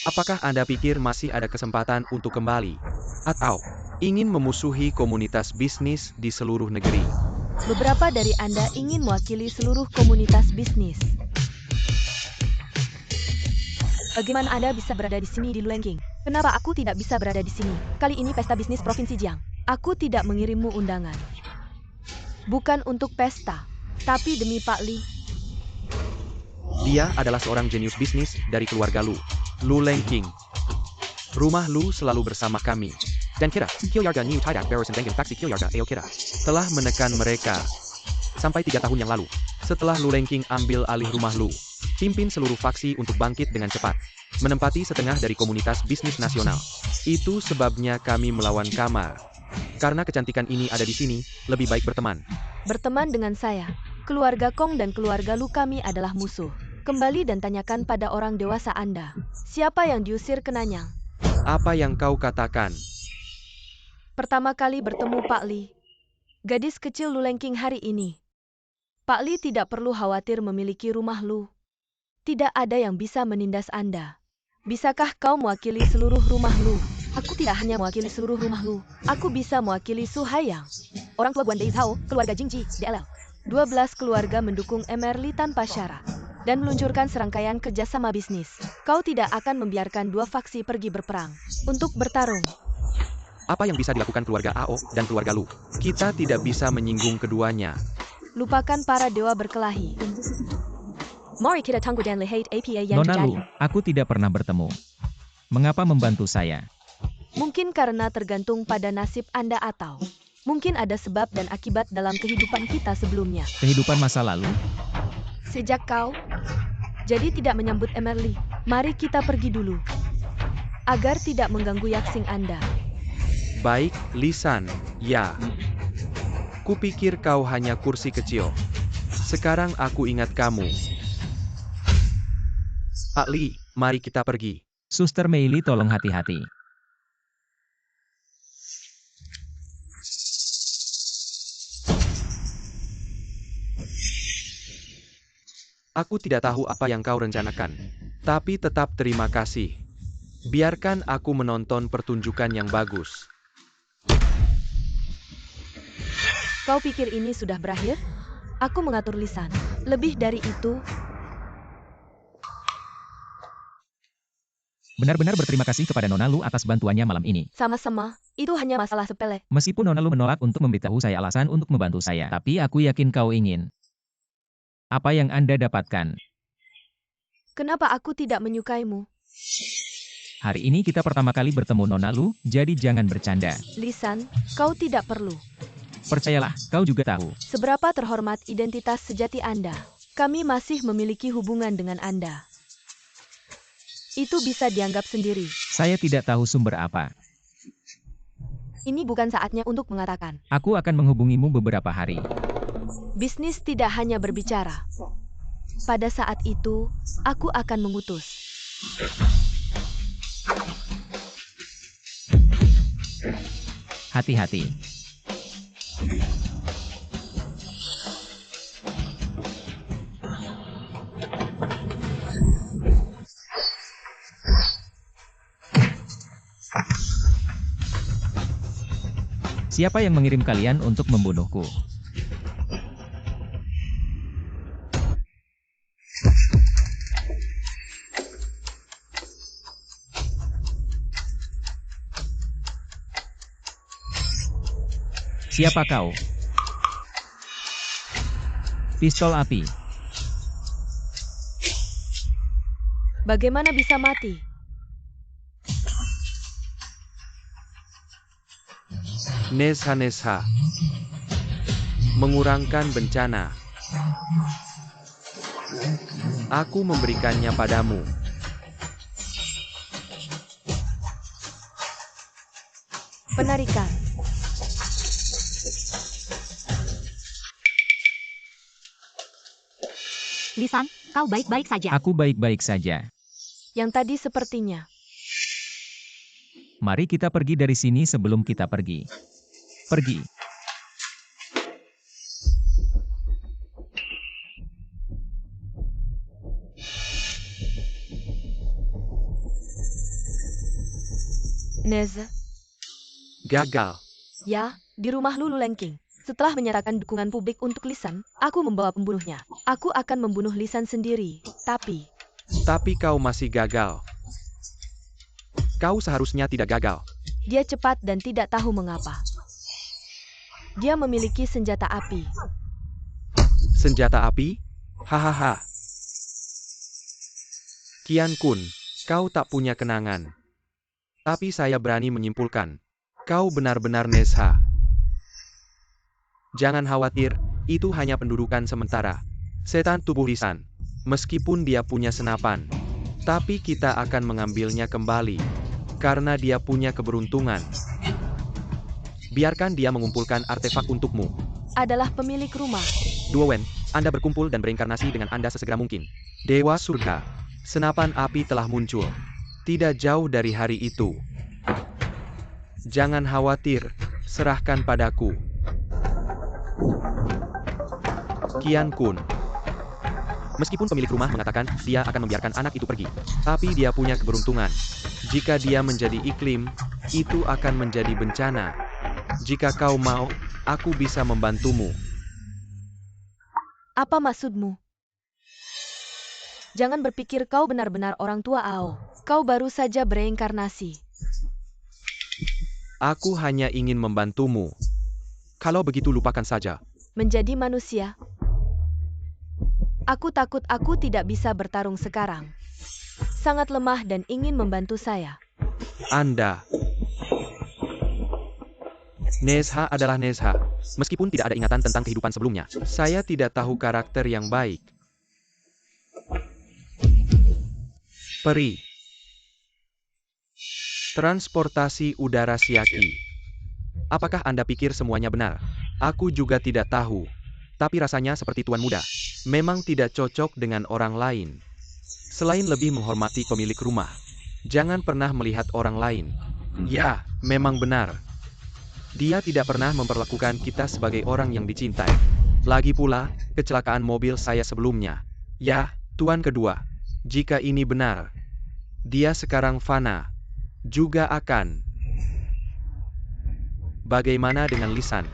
Apakah Anda pikir masih ada kesempatan untuk kembali? Atau ingin memusuhi komunitas bisnis di seluruh negeri? beberapa dari Anda ingin mewakili seluruh komunitas bisnis. Bagaimana Anda bisa berada di sini di Lulengking? Kenapa aku tidak bisa berada di sini? Kali ini pesta bisnis Provinsi Jiang. Aku tidak mengirimmu undangan. Bukan untuk pesta, tapi demi Pak Li. Dia adalah seorang jenius bisnis dari keluarga Lu. Lu Lengking. Rumah Lu selalu bersama kami. Dan kita, Kilyarga New Tidak Barisan Dengan Faksi Kilyarga Ayo kita, telah menekan mereka. Sampai 3 tahun yang lalu, setelah Lu Lengking ambil alih rumah Lu, pimpin seluruh faksi untuk bangkit dengan cepat, menempati setengah dari komunitas bisnis nasional. Itu sebabnya kami melawan Kama. Karena kecantikan ini ada di sini, lebih baik berteman. Berteman dengan saya. Keluarga Kong dan keluarga Lu kami adalah musuh. Kembali dan tanyakan pada orang dewasa Anda. Siapa yang diusir ke Nanyang? Apa yang kau katakan? Pertama kali bertemu Pak Li. Gadis kecil Lu Lengking hari ini. Pak Li tidak perlu khawatir memiliki rumah Lu. Tidak ada yang bisa menindas Anda. Bisakah kau mewakili seluruh rumah Lu? Aku tidak hanya mewakili seluruh rumah Lu. Aku bisa mewakili Su Haiyang. Orang tua Guan Dei Zhao, keluarga Jingji, DLL. 12 keluarga mendukung Emerly tanpa syarat. Dan meluncurkan serangkaian kerjasama bisnis. Kau tidak akan membiarkan dua faksi pergi berperang. Untuk bertarung. Apa yang bisa dilakukan keluarga Ao dan keluarga Lu? Kita tidak bisa menyinggung keduanya. Lupakan para dewa berkelahi. Mari kita tunggu dan lihat apa yang Nona Lu, terjadi. aku tidak pernah bertemu. Mengapa membantu saya? Mungkin karena tergantung pada nasib Anda atau mungkin ada sebab dan akibat dalam kehidupan kita sebelumnya. Kehidupan masa lalu? Sejak kau jadi tidak menyambut Emerly, mari kita pergi dulu. Agar tidak mengganggu yaksing Anda. Baik, Lisan. Ya. Kupikir kau hanya kursi kecil. Sekarang aku ingat kamu. Pak Li, mari kita pergi. Suster Meili tolong hati-hati. Aku tidak tahu apa yang kau rencanakan. Tapi tetap terima kasih. Biarkan aku menonton pertunjukan yang bagus. Kau pikir ini sudah berakhir? Aku mengatur lisan. Lebih dari itu, Benar-benar berterima kasih kepada Nona Lu atas bantuannya malam ini. sama-sama, itu hanya masalah sepele. Meskipun Nona Lu menolak untuk memberitahu saya alasan untuk membantu saya, tapi aku yakin kau ingin. Apa yang Anda dapatkan? Kenapa aku tidak menyukaimu? Hari ini kita pertama kali bertemu Nona Lu, jadi jangan bercanda. Lisan, kau tidak perlu. Percayalah, kau juga tahu. Seberapa terhormat identitas sejati Anda, kami masih memiliki hubungan dengan Anda. Itu bisa dianggap sendiri. Saya tidak tahu sumber apa. Ini bukan saatnya untuk mengatakan. Aku akan menghubungimu beberapa hari. Bisnis tidak hanya berbicara. Pada saat itu, aku akan mengutus. Hati-hati. Siapa yang mengirim kalian untuk membunuhku? Siapa kau? Pistol api. Bagaimana bisa mati? Nesha. Mengurangkan bencana. Aku memberikannya padamu. Penarikan. Lisan, kau baik-baik saja. Aku baik-baik saja. Yang tadi sepertinya. Mari kita pergi dari sini sebelum kita pergi. Pergi. Neze. Gagal. Ya, di rumah Lulu Lengking. Setelah menyerahkan dukungan publik untuk Lisan, aku membawa pembunuhnya. Aku akan membunuh Lisan sendiri. Tapi, Tapi kau masih gagal. Kau seharusnya tidak gagal. Dia cepat dan tidak tahu mengapa. Dia memiliki senjata api. Senjata api? Hahaha. Qian Kun, kau tak punya kenangan. Tapi saya berani menyimpulkan, kau benar-benar Nesha. Jangan khawatir, itu hanya pendudukan sementara. Setan tubuh lisan. Meskipun dia punya senapan, tapi kita akan mengambilnya kembali. Karena dia punya keberuntungan. Biarkan dia mengumpulkan artefak untukmu. Adalah pemilik rumah. Duowen, Anda berkumpul dan bereinkarnasi dengan Anda sesegera mungkin. Dewa Surga. Senapan api telah muncul. Tidak jauh dari hari itu. Jangan khawatir, serahkan padaku. Qian Kun. Meskipun pemilik rumah mengatakan dia akan membiarkan anak itu pergi, tapi dia punya keberuntungan. Jika dia menjadi iklim, itu akan menjadi bencana. Jika kau mau, aku bisa membantumu. Apa maksudmu? Jangan berpikir kau benar-benar orang tua Ao. Kau baru saja bereinkarnasi. Aku hanya ingin membantumu. Kalau begitu lupakan saja. Menjadi manusia. Aku takut aku tidak bisa bertarung sekarang. Sangat lemah dan ingin membantu saya. Anda. Nesha adalah Nesha. Meskipun tidak ada ingatan tentang kehidupan sebelumnya, saya tidak tahu karakter yang baik. Peri. Transportasi udara Siaki. Apakah Anda pikir semuanya benar? Aku juga tidak tahu. Tapi rasanya seperti tuan muda. Memang tidak cocok dengan orang lain. Selain lebih menghormati pemilik rumah, jangan pernah melihat orang lain. Ya, memang benar. Dia tidak pernah memperlakukan kita sebagai orang yang dicintai. Lagi pula, kecelakaan mobil saya sebelumnya. Ya, tuan kedua. Jika ini benar, dia sekarang fana. Juga akan. Bagaimana dengan lisan?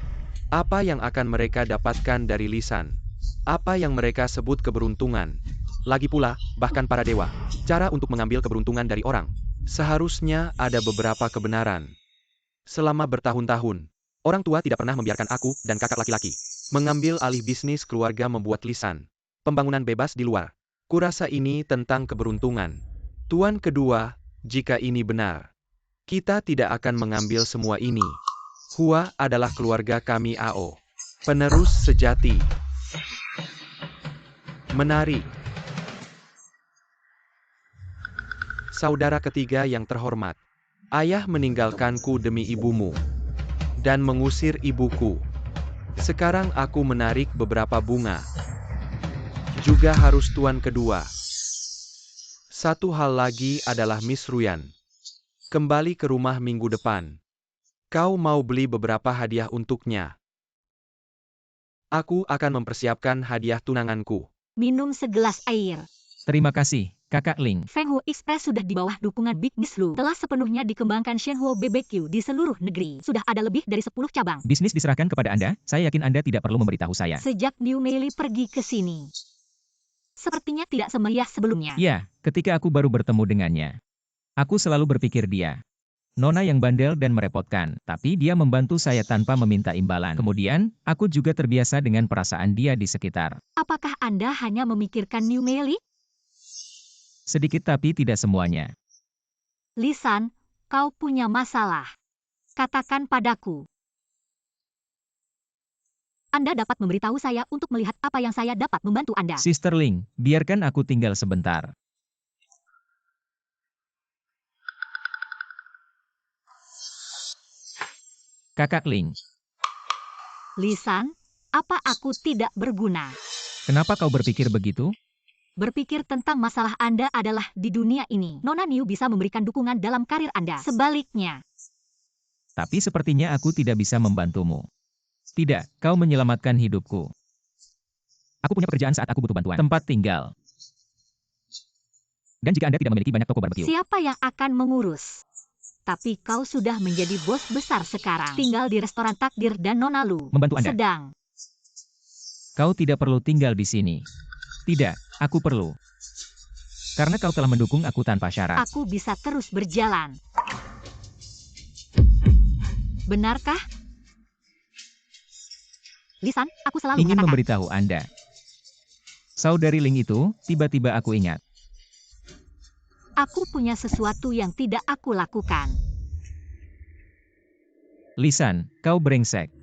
Apa yang akan mereka dapatkan dari lisan? Apa yang mereka sebut keberuntungan? Lagi pula, bahkan para dewa, cara untuk mengambil keberuntungan dari orang. Seharusnya ada beberapa kebenaran. Selama bertahun-tahun, orang tua tidak pernah membiarkan aku dan kakak laki-laki mengambil alih bisnis keluarga membuat lisan. Pembangunan bebas di luar. Kurasa ini tentang keberuntungan. Tuan kedua, jika ini benar, kita tidak akan mengambil semua ini. Hua adalah keluarga kami Ao. Penerus sejati. Menarik. Saudara ketiga yang terhormat. Ayah meninggalkanku demi ibumu. Dan mengusir ibuku. Sekarang aku menarik beberapa bunga. Juga harus tuan kedua. Satu hal lagi adalah Miss Ruyan. Kembali ke rumah minggu depan. Kau mau beli beberapa hadiah untuknya. Aku akan mempersiapkan hadiah tunanganku. Minum segelas air. Terima kasih, Kakak Ling. Fenghu Express sudah di bawah dukungan Big Miss Lu. Telah sepenuhnya dikembangkan Shenhuo BBQ di seluruh negeri. Sudah ada lebih dari 10 cabang. Bisnis diserahkan kepada Anda, saya yakin Anda tidak perlu memberitahu saya. Sejak New Meili pergi ke sini, sepertinya tidak semeriah sebelumnya. Ya, ketika aku baru bertemu dengannya. Aku selalu berpikir dia nona yang bandel dan merepotkan, tapi dia membantu saya tanpa meminta imbalan. Kemudian, aku juga terbiasa dengan perasaan dia di sekitar. Apakah Anda hanya memikirkan New Meili? Sedikit tapi tidak semuanya. Lisan, kau punya masalah. Katakan padaku. Anda dapat memberitahu saya untuk melihat apa yang saya dapat membantu Anda. Sister Ling, biarkan aku tinggal sebentar. Kakak Ling, Lisan, apa aku tidak berguna? kenapa kau berpikir begitu? Berpikir tentang masalah Anda adalah di dunia ini. Nona Niu bisa memberikan dukungan dalam karir Anda. Sebaliknya, Tapi sepertinya aku tidak bisa membantumu. Tidak, kau menyelamatkan hidupku. Aku punya pekerjaan saat aku butuh bantuan. Tempat tinggal. Dan jika Anda tidak memiliki banyak toko barbeque, siapa yang akan mengurus? Tapi kau sudah menjadi bos besar sekarang. Tinggal di restoran takdir dan Nona Lu membantu Anda. sedang. Kau tidak perlu tinggal di sini. Tidak, aku perlu. Karena kau telah mendukung aku tanpa syarat. Aku bisa terus berjalan. Benarkah? Lisan, aku selalu Ingin mengatakan. memberitahu Anda. Saudari Ling itu, tiba-tiba aku ingat. Aku punya sesuatu yang tidak aku lakukan. Lisan, kau brengsek.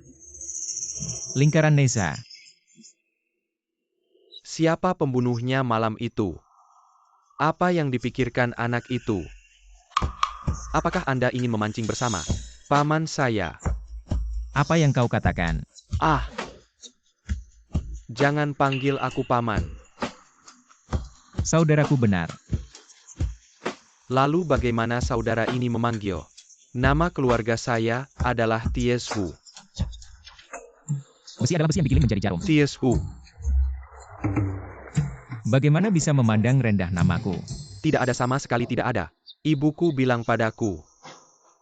Lingkaran Neza. Siapa pembunuhnya malam itu? Apa yang dipikirkan anak itu? Apakah Anda ingin memancing bersama paman saya? Apa yang kau katakan? Ah! Jangan panggil aku paman. Saudaraku benar. Lalu bagaimana saudara ini memanggil? Nama keluarga saya adalah Ties Hu. Besi adalah besi yang digiling menjadi jarum. Ties Hu. Bagaimana bisa memandang rendah namaku? Tidak ada, sama sekali tidak ada. Ibuku bilang padaku,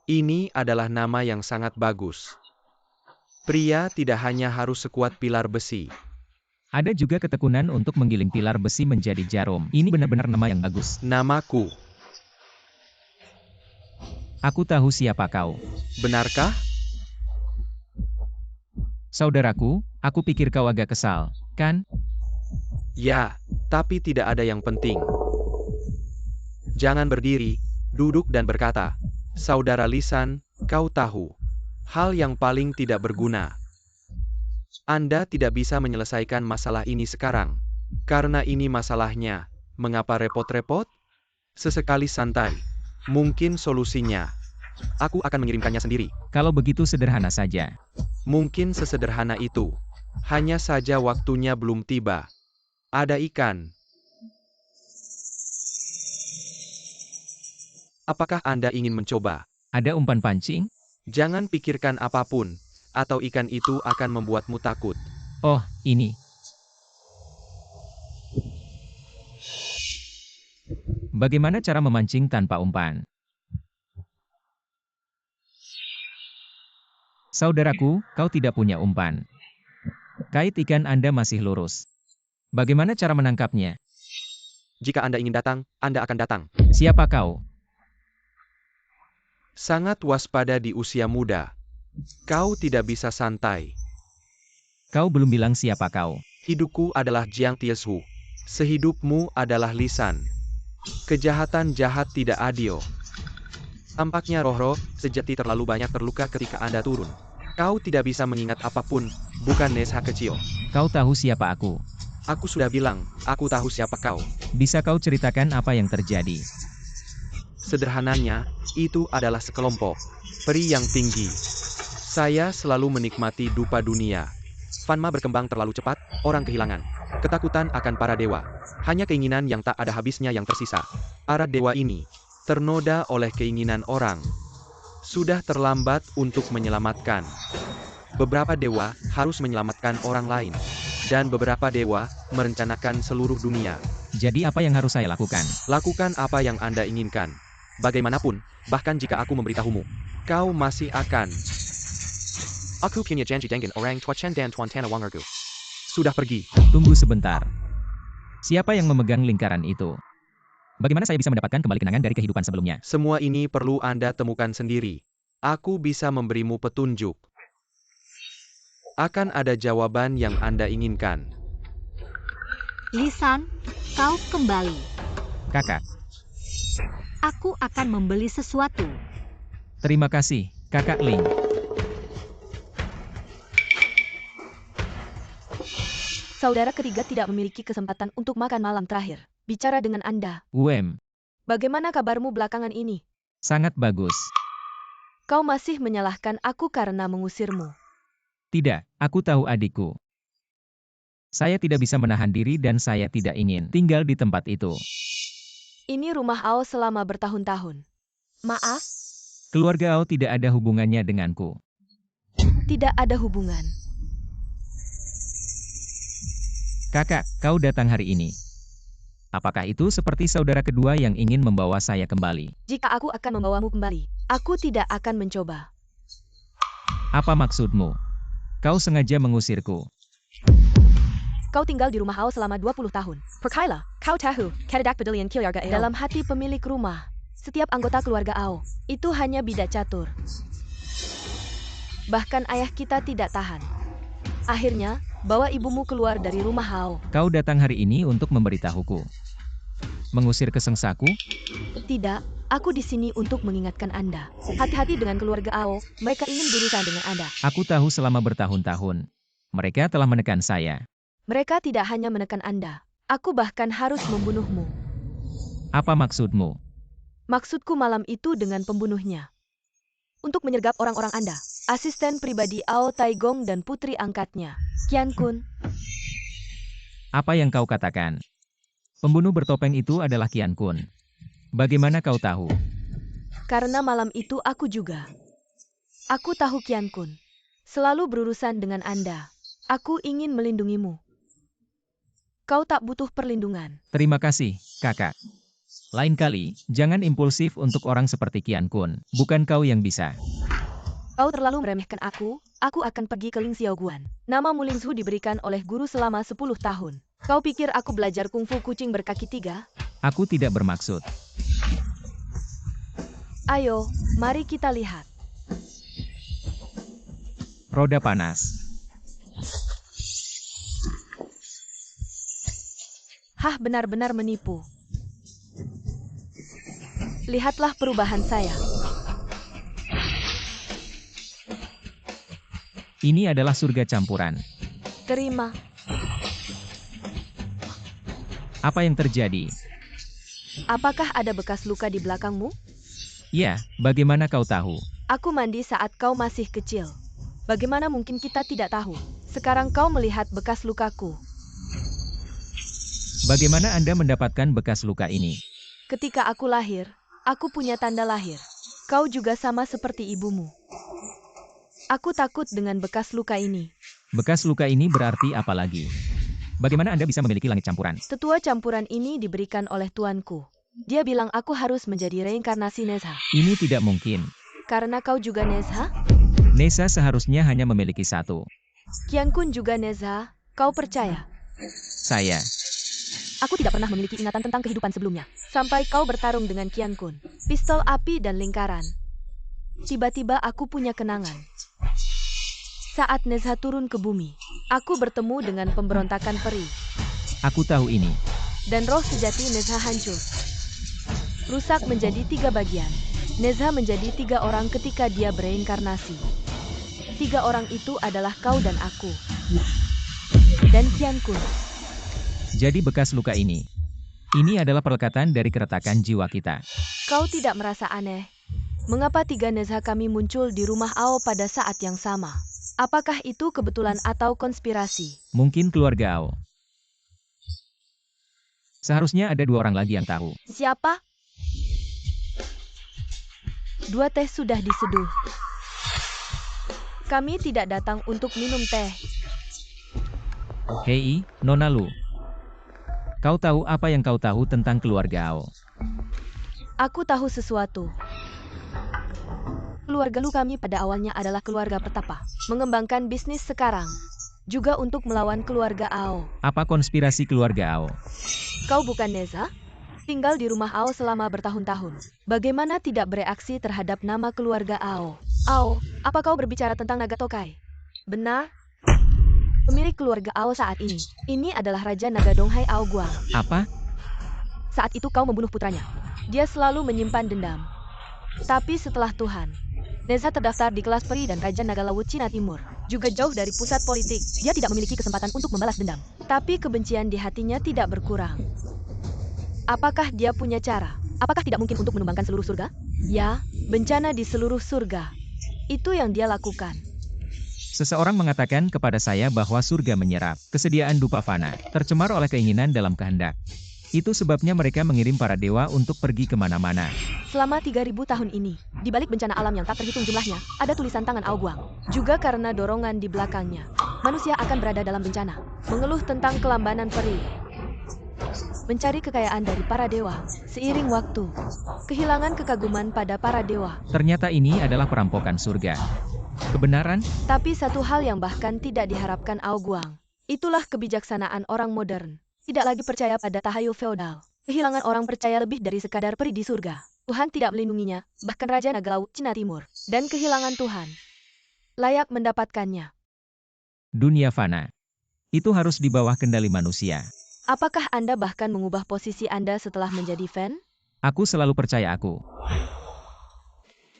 ini adalah nama yang sangat bagus. Pria tidak hanya harus sekuat pilar besi. Ada juga ketekunan untuk menggiling pilar besi menjadi jarum. Ini benar-benar nama yang bagus. Namaku. Aku tahu siapa kau. Benarkah? Saudaraku, aku pikir kau agak kesal, kan? Ya, tapi tidak ada yang penting. Jangan berdiri, duduk dan berkata, Saudara Lisan, kau tahu. Hal yang paling tidak berguna. Anda tidak bisa menyelesaikan masalah ini sekarang. Karena ini masalahnya. Mengapa repot-repot? Sesekali santai. Mungkin solusinya. Aku akan mengirimkannya sendiri. Kalau begitu sederhana saja. Mungkin sesederhana itu. Hanya saja waktunya belum tiba. Ada ikan. Apakah Anda ingin mencoba? Ada umpan pancing? Jangan pikirkan apapun, atau ikan itu akan membuatmu takut. Oh, ini. Bagaimana cara memancing tanpa umpan? Saudaraku, kau tidak punya umpan. Kait ikan Anda masih lurus. Bagaimana cara menangkapnya? Jika Anda ingin datang, Anda akan datang. Siapa kau? Sangat waspada di usia muda. Kau tidak bisa santai. Kau belum bilang siapa kau. Hidupku adalah Jiang Tieshu. Sehidupmu adalah Lisan. Kejahatan jahat tidak adil. Tampaknya roh-roh sejati terlalu banyak terluka ketika Anda turun. Kau tidak bisa mengingat apapun, bukan Nesa kecil. Kau tahu siapa aku. Aku sudah bilang, aku tahu siapa kau. Bisa kau ceritakan apa yang terjadi? Sederhananya, itu adalah sekelompok peri yang tinggi. Saya selalu menikmati dupa dunia. Fanma berkembang terlalu cepat, orang kehilangan ketakutan akan para dewa. Hanya keinginan yang tak ada habisnya yang tersisa. Para dewa ini ternoda oleh keinginan orang. Sudah terlambat untuk menyelamatkan. Beberapa dewa harus menyelamatkan orang lain. Dan beberapa dewa merencanakan seluruh dunia. Jadi apa yang harus saya lakukan? Lakukan apa yang Anda inginkan. Bagaimanapun, bahkan jika aku memberitahumu, kau masih akan. Aku punya janji dengan orang tua Chen dan Tuan Tana Wangergu. Sudah pergi. Tunggu sebentar. Siapa yang memegang lingkaran itu? Bagaimana saya bisa mendapatkan kembali kenangan dari kehidupan sebelumnya? Semua ini perlu Anda temukan sendiri. Aku bisa memberimu petunjuk. Akan ada jawaban yang Anda inginkan. Lisan, kau kembali. Kakak, Aku akan membeli sesuatu. terima kasih, Kakak Ling. Saudara ketiga tidak memiliki kesempatan untuk makan malam terakhir. Bicara dengan Anda. Bagaimana kabarmu belakangan ini? Sangat bagus. Kau masih menyalahkan aku karena mengusirmu. Tidak, aku tahu adikku. Saya tidak bisa menahan diri dan saya tidak ingin tinggal di tempat itu. Ini rumah Ao selama bertahun-tahun. Maaf, Keluarga Ao tidak ada hubungannya denganku. tidak ada hubungan. Kakak, kau datang hari ini. Apakah itu seperti saudara kedua yang ingin membawa saya kembali? Jika aku akan membawamu kembali, aku tidak akan mencoba. Apa maksudmu? Kau sengaja mengusirku. Kau tinggal di rumah Ao selama 20 tahun. Percayalah, kau tahu, Kadadak Pedalian Keluarga Ao. Dalam hati pemilik rumah, setiap anggota keluarga Ao, itu hanya bidak catur. Bahkan ayah kita tidak tahan. Akhirnya, bawa ibumu keluar dari rumah Ao. Kau datang hari ini untuk memberitahuku. Mengusir kesengsaku? Tidak, aku di sini untuk mengingatkan Anda. Hati-hati dengan keluarga Ao, mereka ingin berurusan dengan Anda. Aku tahu selama bertahun-tahun. Mereka telah menekan saya. Mereka tidak hanya menekan Anda. Aku bahkan harus membunuhmu. Apa maksudmu? Maksudku malam itu dengan pembunuhnya. Untuk menyergap orang-orang Anda. Asisten pribadi Ao Taigong dan putri angkatnya, Qian Kun. Apa yang kau katakan? Pembunuh bertopeng itu adalah Qian Kun. Bagaimana kau tahu? Karena malam itu aku juga. Aku tahu Qian Kun. Selalu berurusan dengan Anda. Aku ingin melindungimu. Kau tak butuh perlindungan. Terima kasih, kakak. Lain kali, jangan impulsif untuk orang seperti Qian Kun. Bukan kau yang bisa. Kau terlalu meremehkan aku akan pergi ke Ling Xiaoguan. Nama Mulingzhu diberikan oleh guru selama 10 tahun. Kau pikir aku belajar kungfu kucing berkaki 3? Aku tidak bermaksud. Ayo, mari kita lihat. Roda panas. Hah, benar-benar menipu. Lihatlah perubahan saya. Ini adalah surga campuran. Terima. Apa yang terjadi? Apakah ada bekas luka di belakangmu? Ya, bagaimana kau tahu? Aku mandi saat kau masih kecil. Bagaimana mungkin kita tidak tahu? Sekarang kau melihat bekas lukaku. Bagaimana Anda mendapatkan bekas luka ini? Ketika aku lahir, aku punya tanda lahir. Kau juga sama seperti ibumu. Aku takut dengan bekas luka ini. Bekas luka ini berarti apa lagi? Bagaimana Anda bisa memiliki langit campuran? Tetua campuran ini diberikan oleh tuanku. Dia bilang aku harus menjadi reinkarnasi Nezha. Ini tidak mungkin. Karena kau juga Nezha? Nesa seharusnya hanya memiliki satu. Qian Kun juga Nezha. Kau percaya? Saya. Aku tidak pernah memiliki ingatan tentang kehidupan sebelumnya. Sampai kau bertarung dengan Qian Kun. Pistol api dan lingkaran. Tiba-tiba aku punya kenangan. Saat Nezha turun ke bumi, aku bertemu dengan pemberontakan peri. Aku tahu ini. Dan roh sejati Nezha hancur. Rusak menjadi 3 bagian. Nezha menjadi 3 orang ketika dia bereinkarnasi. 3 orang itu adalah kau dan aku. Dan Qian Kun. Jadi bekas luka ini. Ini adalah perlekatan dari keretakan jiwa kita. Kau tidak merasa aneh? Mengapa 3 Nezha kami muncul di rumah Ao pada saat yang sama? Apakah itu kebetulan atau konspirasi? Mungkin keluarga Ao. Seharusnya ada 2 orang lagi yang tahu. Siapa? 2 teh sudah diseduh. Kami tidak datang untuk minum teh. Hei, Nona Lu. Kau tahu apa yang kau tahu tentang keluarga Ao? Aku tahu sesuatu. Keluarga Lu kami pada awalnya adalah keluarga petapa. Mengembangkan bisnis sekarang. Juga untuk melawan keluarga Ao. Apa konspirasi keluarga Ao? Kau bukan Nezha? Tinggal di rumah Ao selama bertahun-tahun. Bagaimana tidak bereaksi terhadap nama keluarga Ao? Ao, apa kau berbicara tentang naga tokai? Benar? Pemilik keluarga Ao saat ini. Ini adalah Raja Naga Donghai Ao Guang. Apa? Saat itu kau membunuh putranya. Dia selalu menyimpan dendam. Tapi setelah Tuhan, Nezha terdaftar di kelas peri dan Raja Naga Laut Cina Timur. Juga jauh dari pusat politik. Dia tidak memiliki kesempatan untuk membalas dendam. Tapi kebencian di hatinya tidak berkurang. Apakah dia punya cara? Apakah tidak mungkin untuk menumbangkan seluruh surga? Ya, bencana di seluruh surga. Itu yang dia lakukan. Seseorang mengatakan kepada saya bahwa surga menyerap kesediaan dupa fana, tercemar oleh keinginan dalam kehendak. Itu sebabnya mereka mengirim para dewa untuk pergi kemana-mana. Selama 3000 tahun ini, di balik bencana alam yang tak terhitung jumlahnya, ada tulisan tangan Ao Guang. Juga karena dorongan di belakangnya, manusia akan berada dalam bencana. Mengeluh tentang kelambanan peri. Mencari kekayaan dari para dewa, seiring waktu. Kehilangan kekaguman pada para dewa. Ternyata ini adalah perampokan surga. Kebenaran? Tapi satu hal yang bahkan tidak diharapkan Ao Guang. Itulah kebijaksanaan orang modern. Tidak lagi percaya pada tahayul feodal. Kehilangan orang percaya lebih dari sekadar peri di surga. Tuhan tidak melindunginya, bahkan Raja Naga Laut Cina Timur. Dan kehilangan Tuhan. Layak mendapatkannya. Dunia fana. Itu harus di bawah kendali manusia. Apakah Anda bahkan mengubah posisi Anda setelah menjadi fan? Aku selalu percaya aku.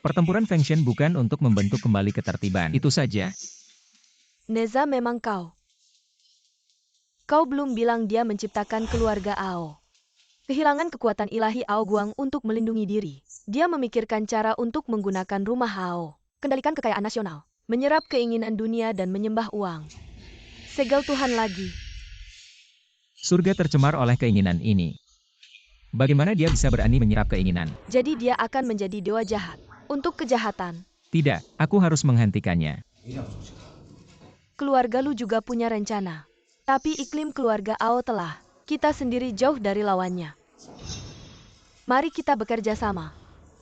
Pertempuran Feng Shen bukan untuk membentuk kembali ketertiban. Itu saja. Neza memang kau. Kau belum bilang dia menciptakan keluarga Ao. Kehilangan kekuatan ilahi Ao Guang untuk melindungi diri. Dia memikirkan cara untuk menggunakan rumah Ao. Kendalikan kekayaan nasional. Menyerap keinginan dunia dan menyembah uang. Segel Tuhan lagi. Surga tercemar oleh keinginan ini. Bagaimana dia bisa berani menyerap keinginan? Jadi dia akan menjadi dewa jahat. Untuk kejahatan. Tidak, aku harus menghentikannya. Keluarga Lu juga punya rencana. Tapi iklim keluarga Ao telah. Kita sendiri jauh dari lawannya. Mari kita bekerja sama.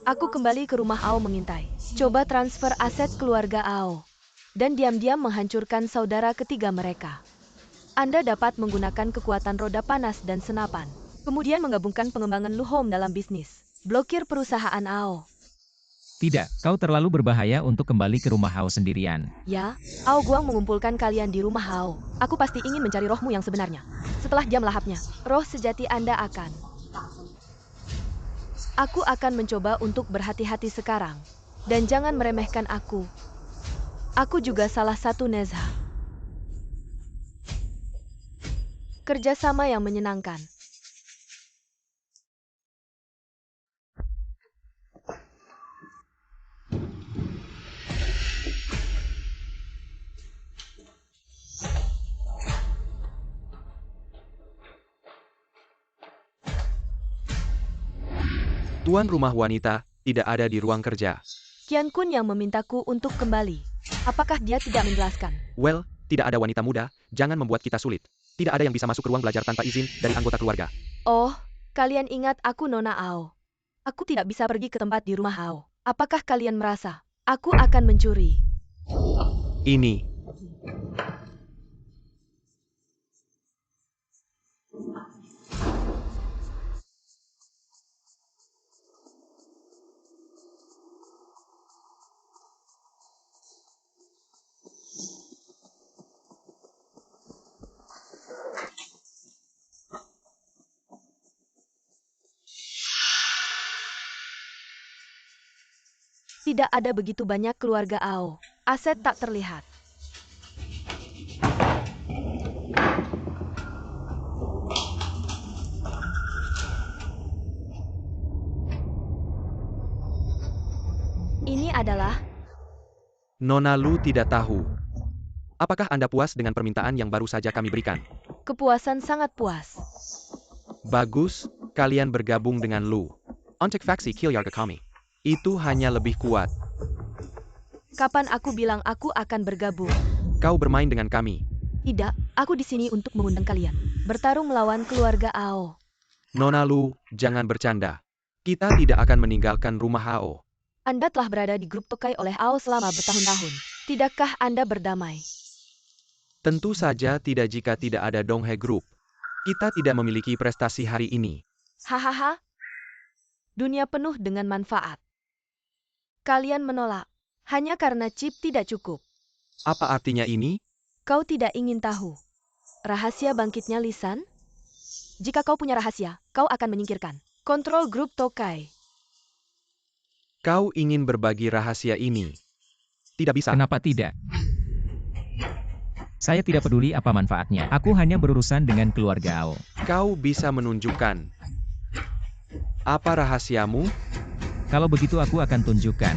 Aku kembali ke rumah Ao mengintai. Coba transfer aset keluarga Ao. Dan diam-diam menghancurkan saudara ketiga mereka. Anda dapat menggunakan kekuatan roda panas dan senapan. Kemudian menggabungkan pengembangan Lu Home dalam bisnis. Blokir perusahaan Ao. Tidak, kau terlalu berbahaya untuk kembali ke rumah Hao sendirian. Ya, Ao Guang mengumpulkan kalian di rumah Hao. Aku pasti ingin mencari rohmu yang sebenarnya. Setelah dia melahapnya, roh sejati Anda akan. Aku akan mencoba untuk berhati-hati sekarang. Dan jangan meremehkan aku. Aku juga salah satu Neza. Kerjasama yang menyenangkan. Tuan rumah wanita tidak ada di ruang kerja. Qian Kun yang memintaku untuk kembali. Apakah dia tidak menjelaskan? Well, tidak ada wanita muda, jangan membuat kita sulit. Tidak ada yang bisa masuk ke ruang belajar tanpa izin dari anggota keluarga. Oh, kalian ingat aku Nona Ao. Aku tidak bisa pergi ke tempat di rumah Ao. Apakah kalian merasa aku akan mencuri? Ini. Tidak ada begitu banyak keluarga Ao. Aset tak terlihat. Ini adalah... Nona Lu tidak tahu. Apakah Anda puas dengan permintaan yang baru saja kami berikan? Kepuasan sangat puas. Bagus, kalian bergabung dengan Lu. Ontek faksi Kilyarga kami. Itu hanya lebih kuat. Kapan aku bilang aku akan bergabung? Kau bermain dengan kami. Tidak, aku di sini untuk mengundang kalian. Bertarung melawan keluarga Ao. Nona Lu, jangan bercanda. Kita tidak akan meninggalkan rumah Ao. Anda telah berada di grup Tokai oleh Ao selama bertahun-tahun. Tidakkah Anda berdamai? Tentu saja tidak jika tidak ada Donghae Group. Kita tidak memiliki prestasi hari ini. Hahaha. Dunia penuh dengan manfaat. Kalian menolak. Hanya karena chip tidak cukup. Apa artinya ini? Kau tidak ingin tahu. Rahasia bangkitnya Lisan? Jika kau punya rahasia, kau akan menyingkirkan. Kontrol grup Tokai. Kau ingin berbagi rahasia ini? Tidak bisa. Kenapa tidak? Saya tidak peduli apa manfaatnya. Aku hanya berurusan dengan keluarga Ao. Kau bisa menunjukkan. Apa rahasiamu? Kalau begitu aku akan tunjukkan.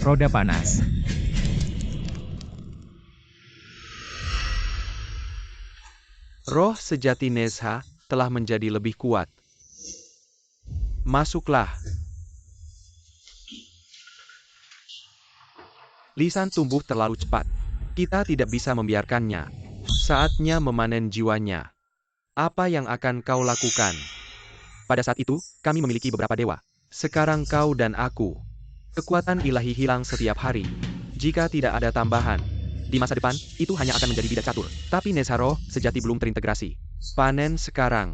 Roda panas. Roh sejati Nezha telah menjadi lebih kuat. Masuklah. Lisan tumbuh terlalu cepat. Kita tidak bisa membiarkannya. Saatnya memanen jiwanya. Apa yang akan kau lakukan? Pada saat itu, kami memiliki beberapa dewa. Sekarang kau dan aku. Kekuatan ilahi hilang setiap hari. Jika tidak ada tambahan, Di masa depan, itu hanya akan menjadi bidak catur. Tapi Nezharo sejati belum terintegrasi. Panen sekarang.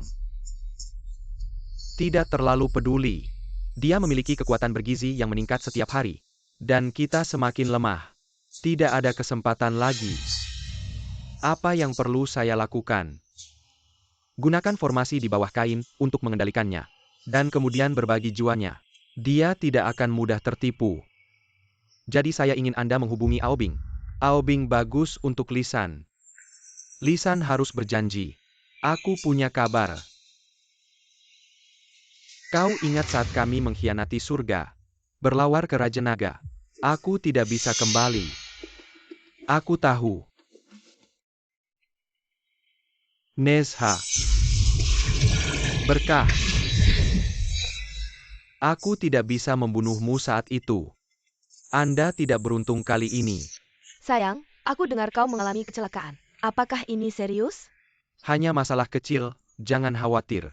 Tidak terlalu peduli. Dia memiliki kekuatan bergizi yang meningkat setiap hari. Dan kita semakin lemah. Tidak ada kesempatan lagi. Apa yang perlu saya lakukan? Gunakan formasi di bawah kain untuk mengendalikannya. Dan kemudian berbagi juanya. Dia tidak akan mudah tertipu. Jadi saya ingin Anda menghubungi Aobing. Aobing bagus untuk Lisan. Lisan harus berjanji. Aku punya kabar. Kau ingat saat kami mengkhianati surga? Berlawar ke Raja Naga. Aku tidak bisa kembali. Aku tahu. Nezha. Berkah. Aku tidak bisa membunuhmu saat itu. Anda tidak beruntung kali ini. Sayang, aku dengar kau mengalami kecelakaan. Apakah ini serius? Hanya masalah kecil, jangan khawatir.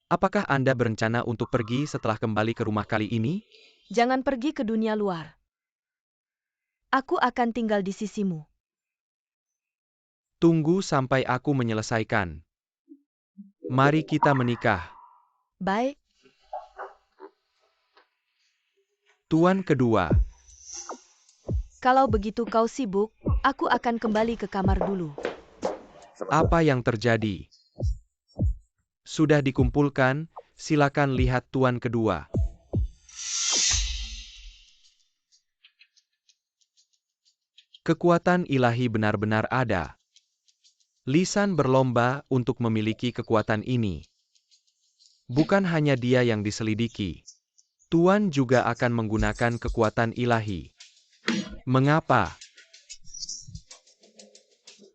Apakah Anda berencana untuk pergi setelah kembali ke rumah kali ini? Jangan pergi ke dunia luar. Aku akan tinggal di sisimu. Tunggu sampai aku menyelesaikan. Mari kita menikah. Baik. Tuan kedua. Kalau begitu kau sibuk, aku akan kembali ke kamar dulu. Apa yang terjadi? Sudah dikumpulkan, silakan lihat tuan kedua. Kekuatan ilahi benar-benar ada. Lisan berlomba untuk memiliki kekuatan ini. Bukan hanya dia yang diselidiki. Tuan juga akan menggunakan kekuatan ilahi. Mengapa?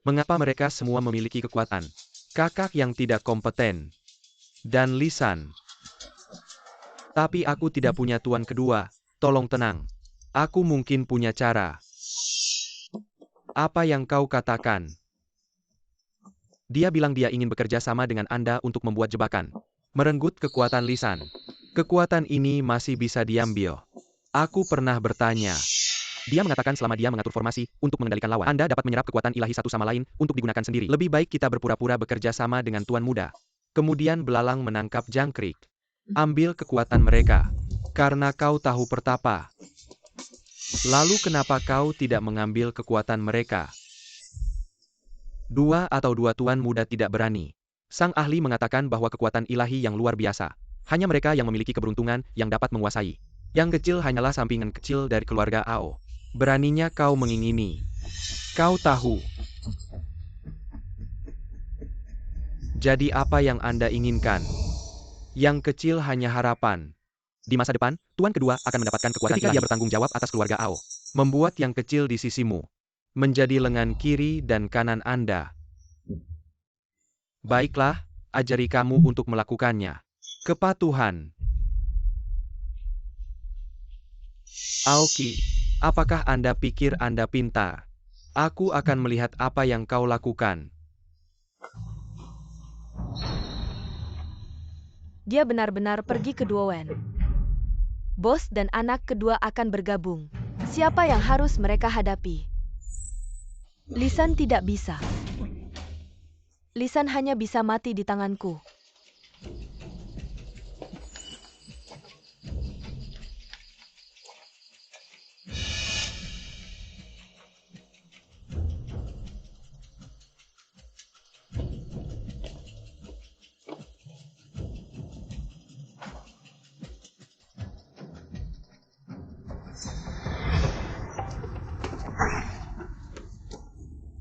Mengapa mereka semua memiliki kekuatan? Kakak yang tidak kompeten. Dan Lisan. Tapi aku tidak punya tuan kedua, tolong tenang. Aku mungkin punya cara. Apa yang kau katakan? Dia bilang dia ingin bekerja sama dengan Anda untuk membuat jebakan. Merenggut kekuatan Lisan. Kekuatan ini masih bisa diambil. Aku pernah bertanya. Dia mengatakan selama dia mengatur formasi untuk mengendalikan lawan, Anda dapat menyerap kekuatan ilahi satu sama lain untuk digunakan sendiri. Lebih baik kita berpura-pura bekerja sama dengan Tuan Muda. Kemudian belalang menangkap jangkrik. Ambil kekuatan mereka. Karena kau tahu pertapa. Lalu kenapa kau tidak mengambil kekuatan mereka? Dua Tuan Muda tidak berani. Sang ahli mengatakan bahwa kekuatan ilahi yang luar biasa. Hanya mereka yang memiliki keberuntungan yang dapat menguasai. Yang kecil hanyalah sampingan kecil dari keluarga Ao. Beraninya kau mengingini. Kau tahu. Jadi apa yang Anda inginkan? Yang kecil hanya harapan. Di masa depan, Tuan kedua akan mendapatkan kekuatan ketika dia bertanggung jawab atas keluarga Ao. Membuat yang kecil di sisimu. Menjadi lengan kiri dan kanan Anda. Baiklah, ajari kamu untuk melakukannya. Kepatuhan. Aoki, apakah Anda pikir Anda pintar? Aku akan melihat apa yang kau lakukan. Dia benar-benar pergi ke Duowen. Bos dan anak kedua akan bergabung. Siapa yang harus mereka hadapi? Lisan tidak bisa. Lisan hanya bisa mati di tanganku.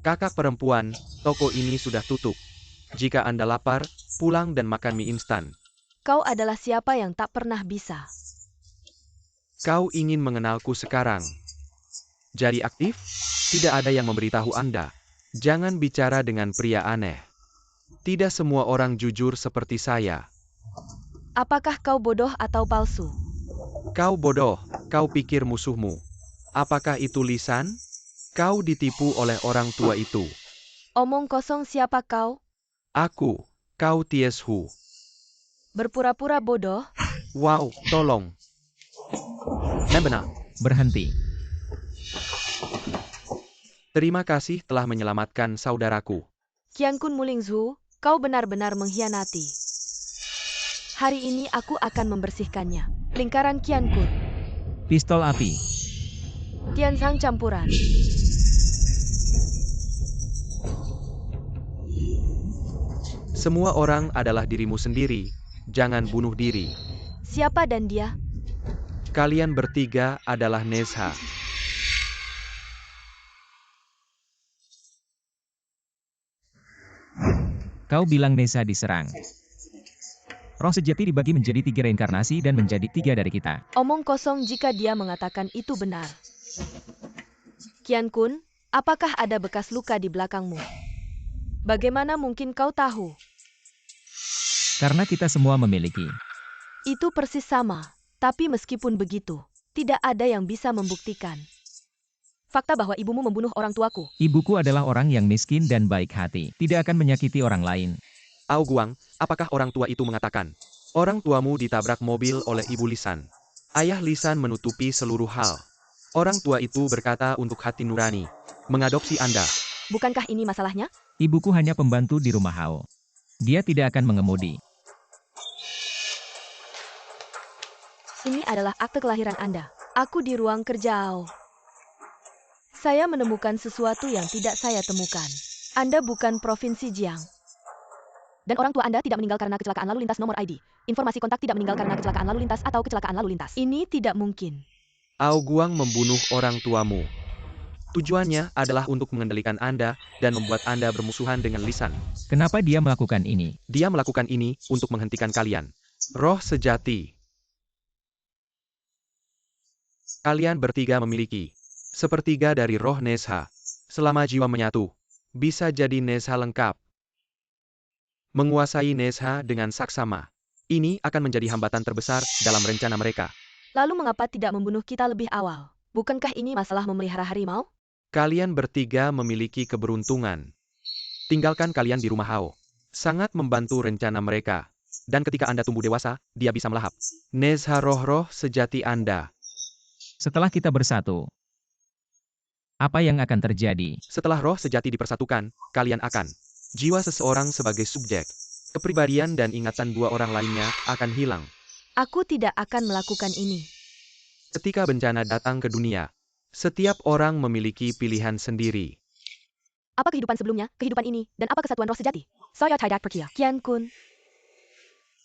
Kakak perempuan, toko ini sudah tutup. Jika Anda lapar, pulang dan makan mie instan. Kau adalah siapa yang tak pernah bisa. Kau ingin mengenalku sekarang. Jadi aktif? Tidak ada yang memberitahu Anda. Jangan bicara dengan pria aneh. Tidak semua orang jujur seperti saya. Apakah kau bodoh atau palsu? Kau bodoh, kau pikir musuhmu. Apakah itu Lisan? Kau ditipu oleh orang tua itu. Omong kosong, siapa kau? Aku, kau Tieshu. Berpura-pura bodoh? Wow, tolong. Berhenti. Terima kasih telah menyelamatkan saudaraku. Qiankun Mulingzhu, kau benar-benar mengkhianati. Hari ini aku akan membersihkannya. Lingkaran Qiankun. Pistol api. Tianzang campuran. Semua orang adalah dirimu sendiri. Jangan bunuh diri. Siapa dan dia? Kalian bertiga adalah Nezha. Kau bilang Nezha diserang. Roh sejati dibagi menjadi 3 reinkarnasi dan menjadi 3 dari kita. Omong kosong jika dia mengatakan itu benar. Qiankun, apakah ada bekas luka di belakangmu? Bagaimana mungkin kau tahu? Karena kita semua memiliki. Itu persis sama. Tapi meskipun begitu, tidak ada yang bisa membuktikan fakta bahwa ibumu membunuh orang tuaku. Ibuku adalah orang yang miskin dan baik hati. Tidak akan menyakiti orang lain. Ao Guang, apakah orang tua itu mengatakan, orang tuamu ditabrak mobil oleh ibu Lisan? Ayah Lisan menutupi seluruh hal. Orang tua itu berkata untuk hati nurani, mengadopsi Anda. Bukankah ini masalahnya? Ibuku hanya pembantu di rumah Hao. Dia tidak akan mengemudi. Ini adalah akte kelahiran Anda. Aku di ruang kerja Ao. Saya menemukan sesuatu yang tidak saya temukan. Anda bukan Provinsi Jiang. Dan orang tua Anda tidak meninggal karena kecelakaan lalu lintas nomor ID. Informasi kontak tidak meninggal karena kecelakaan lalu lintas atau kecelakaan lalu lintas. Ini tidak mungkin. Ao Guang membunuh orang tuamu. Tujuannya adalah untuk mengendalikan Anda dan membuat Anda bermusuhan dengan Lisan. Kenapa dia melakukan ini? Dia melakukan ini untuk menghentikan kalian. Roh sejati. Kalian bertiga memiliki sepertiga dari roh Nezha. Selama jiwa menyatu, bisa jadi Nezha lengkap. Menguasai Nezha dengan saksama. Ini akan menjadi hambatan terbesar dalam rencana mereka. Lalu mengapa tidak membunuh kita lebih awal? Bukankah ini masalah memelihara harimau? Kalian bertiga memiliki keberuntungan. Tinggalkan kalian di rumah Hao. Sangat membantu rencana mereka. Dan ketika Anda tumbuh dewasa, dia bisa melahap. Nezha roh-roh sejati Anda. Setelah kita bersatu, apa yang akan terjadi? Setelah roh sejati dipersatukan, kalian akan. Jiwa seseorang sebagai subjek. Kepribadian dan ingatan 2 orang lainnya akan hilang. Aku tidak akan melakukan ini. Ketika bencana datang ke dunia, setiap orang memiliki pilihan sendiri. Apa kehidupan sebelumnya, kehidupan ini, dan apa kesatuan roh sejati? Saya tidak percaya. Qiankun.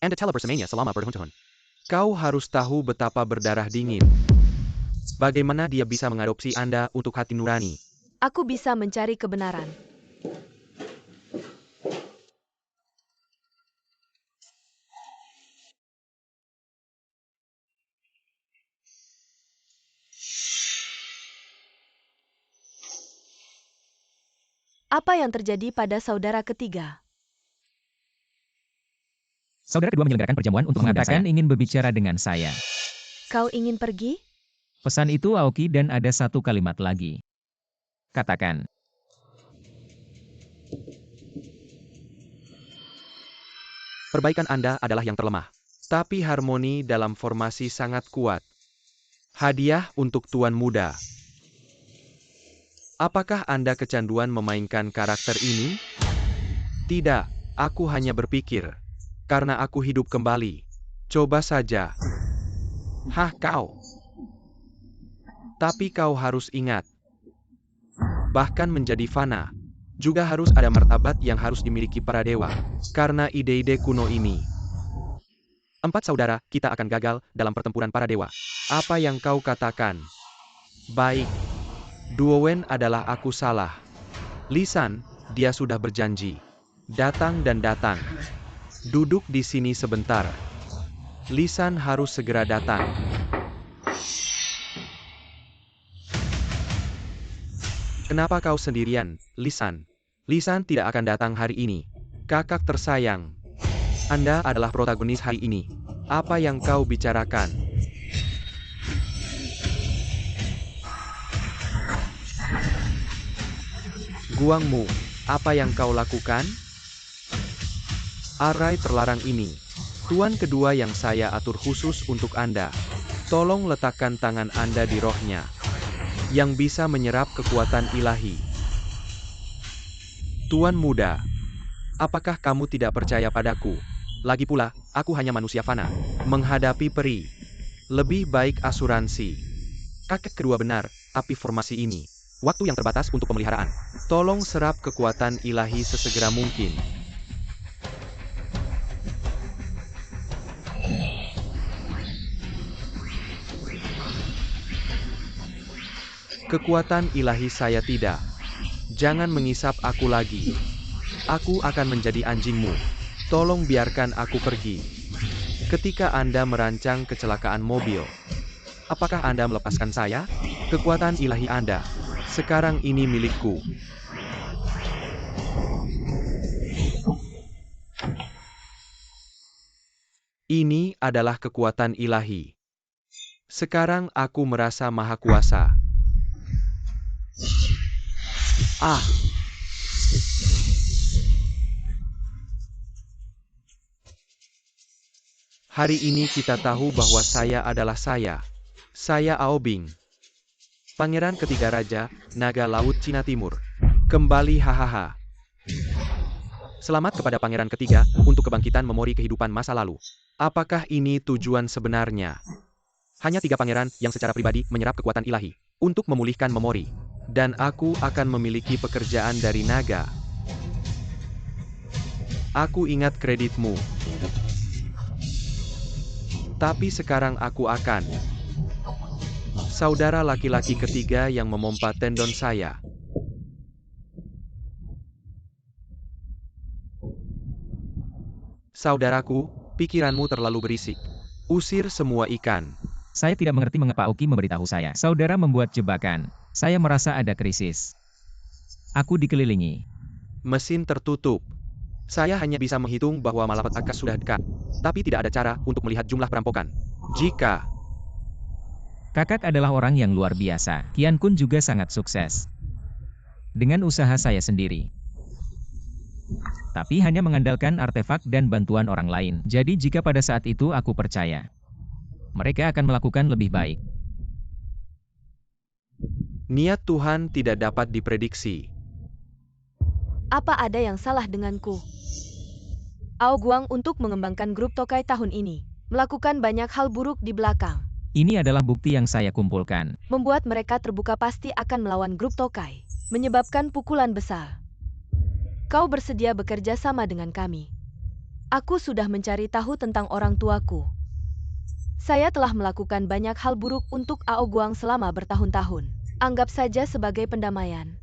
Anda telah bersamanya selama bertahun-tahun. Kau harus tahu betapa berdarah dingin. Bagaimana dia bisa mengadopsi Anda untuk hati nurani? Aku bisa mencari kebenaran. Apa yang terjadi pada saudara ketiga? Saudara kedua menyelenggarakan perjamuan untuk mengadakan ingin berbicara dengan saya. Kau ingin pergi? Pesan itu Aoki dan ada satu kalimat lagi. Katakan. Perbaikan Anda adalah yang terlemah. Tapi harmoni dalam formasi sangat kuat. Hadiah untuk Tuan Muda. Apakah Anda kecanduan memainkan karakter ini? Tidak, aku hanya berpikir. Karena aku hidup kembali. Coba saja. Hah kau? Tapi kau harus ingat. Bahkan menjadi fana. Juga harus ada martabat yang harus dimiliki para dewa. Karena ide-ide kuno ini. 4 saudara, kita akan gagal dalam pertempuran para dewa. Apa yang kau katakan? Baik. Duowen adalah aku salah. Lisan, dia sudah berjanji. Datang dan datang. Duduk di sini sebentar. Lisan harus segera datang. Kenapa kau sendirian, Lisan? Lisan tidak akan datang hari ini. Kakak tersayang. Anda adalah protagonis hari ini. Apa yang kau bicarakan? Guangmu, apa yang kau lakukan? Arai terlarang ini. Tuan kedua yang saya atur khusus untuk Anda. Tolong letakkan tangan Anda di rohnya. Yang bisa menyerap kekuatan ilahi. Tuan muda, apakah kamu tidak percaya padaku? Lagi pula, aku hanya manusia fana. Menghadapi peri, lebih baik asuransi. Kakek kedua benar, tapi formasi ini. Waktu yang terbatas untuk pemeliharaan. Tolong serap kekuatan ilahi sesegera mungkin. Kekuatan ilahi saya tidak. Jangan mengisap aku lagi. Aku akan menjadi anjingmu. Tolong biarkan aku pergi. Ketika Anda merancang kecelakaan mobil, apakah Anda melepaskan saya? Kekuatan ilahi Anda sekarang ini milikku. Ini adalah kekuatan ilahi. Sekarang aku merasa maha kuasa. Ah! Hari ini kita tahu bahwa saya adalah saya. Saya Aobing. Pangeran ketiga Raja, Naga Laut Cina Timur. Kembali hahaha. Selamat kepada Pangeran ketiga, untuk kebangkitan memori kehidupan masa lalu. Apakah ini tujuan sebenarnya? Hanya 3 pangeran yang secara pribadi menyerap kekuatan ilahi, untuk memulihkan memori. Dan aku akan memiliki pekerjaan dari naga. Aku ingat kreditmu. Tapi sekarang aku akan. Saudara laki-laki ketiga yang memompa tendon saya. Saudaraku, pikiranmu terlalu berisik. Usir semua ikan. Saya tidak mengerti mengapa Aoki memberitahu saya. Saudara membuat jebakan. Saya merasa ada krisis. Aku dikelilingi. Mesin tertutup. Saya hanya bisa menghitung bahwa malapetaka sudah dekat. Tapi tidak ada cara untuk melihat jumlah perampokan. Jika Kakak adalah orang yang luar biasa. Qian Kun juga sangat sukses. Dengan usaha saya sendiri. Tapi hanya mengandalkan artefak dan bantuan orang lain. Jadi jika pada saat itu aku percaya, mereka akan melakukan lebih baik. niat Tuhan tidak dapat diprediksi. Apa ada yang salah denganku? Ao Guang untuk mengembangkan grup Tokai tahun ini, melakukan banyak hal buruk di belakang. Ini adalah bukti yang saya kumpulkan. Membuat mereka terbuka pasti akan melawan grup Tokai, menyebabkan pukulan besar. Kau bersedia bekerja sama dengan kami. Aku sudah mencari tahu tentang orang tuaku. Saya telah melakukan banyak hal buruk untuk Ao Guang selama bertahun-tahun. Anggap saja sebagai pendamaian.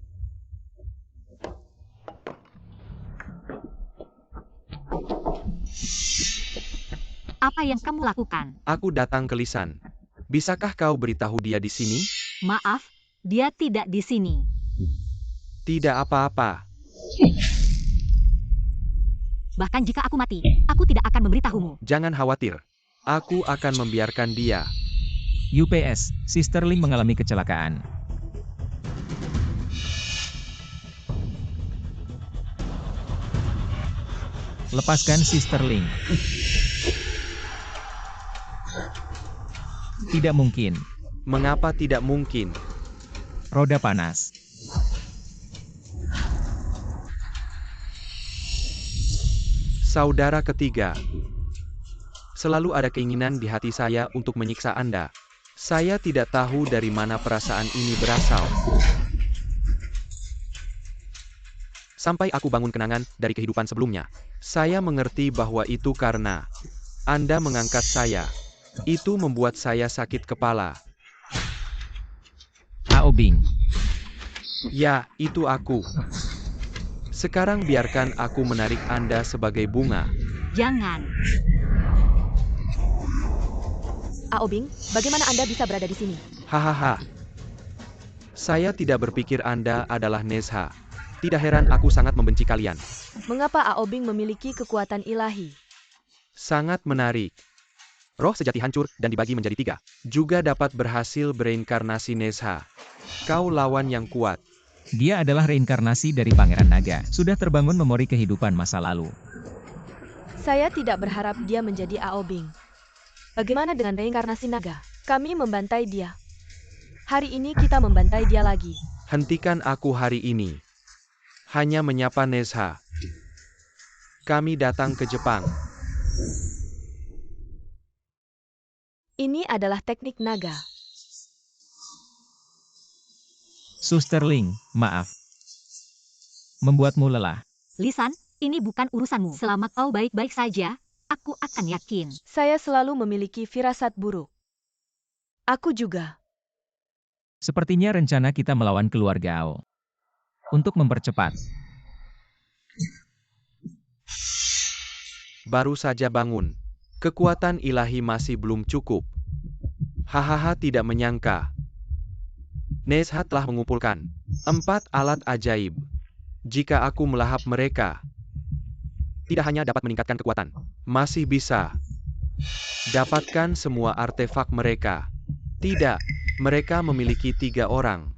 Apa yang kamu lakukan? Aku datang ke Lisan. Bisakah kau beritahu dia di sini? Maaf, dia tidak di sini. Tidak apa-apa. Bahkan jika aku mati, aku tidak akan memberitahumu. Jangan khawatir. Aku akan membiarkan dia. UPS, Sister Ling mengalami kecelakaan. Lepaskan Sister Ling. Tidak mungkin. Mengapa tidak mungkin? Roda panas. Saudara ketiga. Selalu ada keinginan di hati saya untuk menyiksa Anda. Saya tidak tahu dari mana perasaan ini berasal. Sampai aku bangun kenangan dari kehidupan sebelumnya. Saya mengerti bahwa itu karena Anda mengangkat saya. Itu membuat saya sakit kepala. Ao Bing. Ya, itu aku. Sekarang biarkan aku menarik Anda sebagai bunga. Jangan. Ao Bing, bagaimana Anda bisa berada di sini? Hahaha. Saya tidak berpikir Anda adalah Nezha. Tidak heran aku sangat membenci kalian. Mengapa Ao Bing memiliki kekuatan ilahi? Sangat menarik. Roh sejati hancur dan dibagi menjadi 3. Juga dapat berhasil bereinkarnasi Nezha. Kau lawan yang kuat. Dia adalah reinkarnasi dari Pangeran Naga. Sudah terbangun memori kehidupan masa lalu. Saya tidak berharap dia menjadi Ao Bing. Bagaimana dengan reinkarnasi naga? Kami membantai dia. Hari ini kita membantai dia lagi. Hentikan aku hari ini. hanya menyapa Nezha. Kami datang ke Jepang. Ini adalah teknik naga. Suster Ling, maaf. Membuatmu lelah. Lisan, ini bukan urusanmu. Selama kau baik-baik saja, aku akan yakin. Saya selalu memiliki firasat buruk. Aku juga. Sepertinya rencana kita melawan keluarga Ao. Untuk mempercepat. Baru saja bangun. Kekuatan ilahi masih belum cukup. Hahaha, tidak menyangka. Nezha telah mengumpulkan 4 alat ajaib. Jika aku melahap mereka, tidak hanya dapat meningkatkan kekuatan, masih bisa dapatkan semua artefak mereka. Tidak, mereka memiliki 3 orang.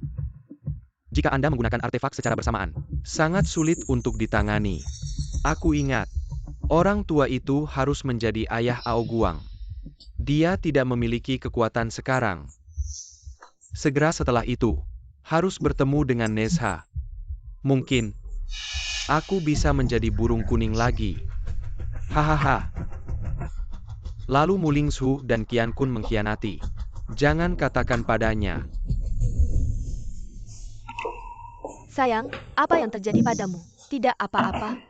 Jika Anda menggunakan artefak secara bersamaan, sangat sulit untuk ditangani. Aku ingat, orang tua itu harus menjadi ayah Ao Guang. Dia tidak memiliki kekuatan sekarang. Segera setelah itu, harus bertemu dengan Nezha. Mungkin, aku bisa menjadi burung kuning lagi. Hahaha. Lalu Mu Lingzhu dan Qian Kun mengkhianati. Jangan katakan padanya. Sayang, apa yang terjadi padamu? Tidak apa-apa.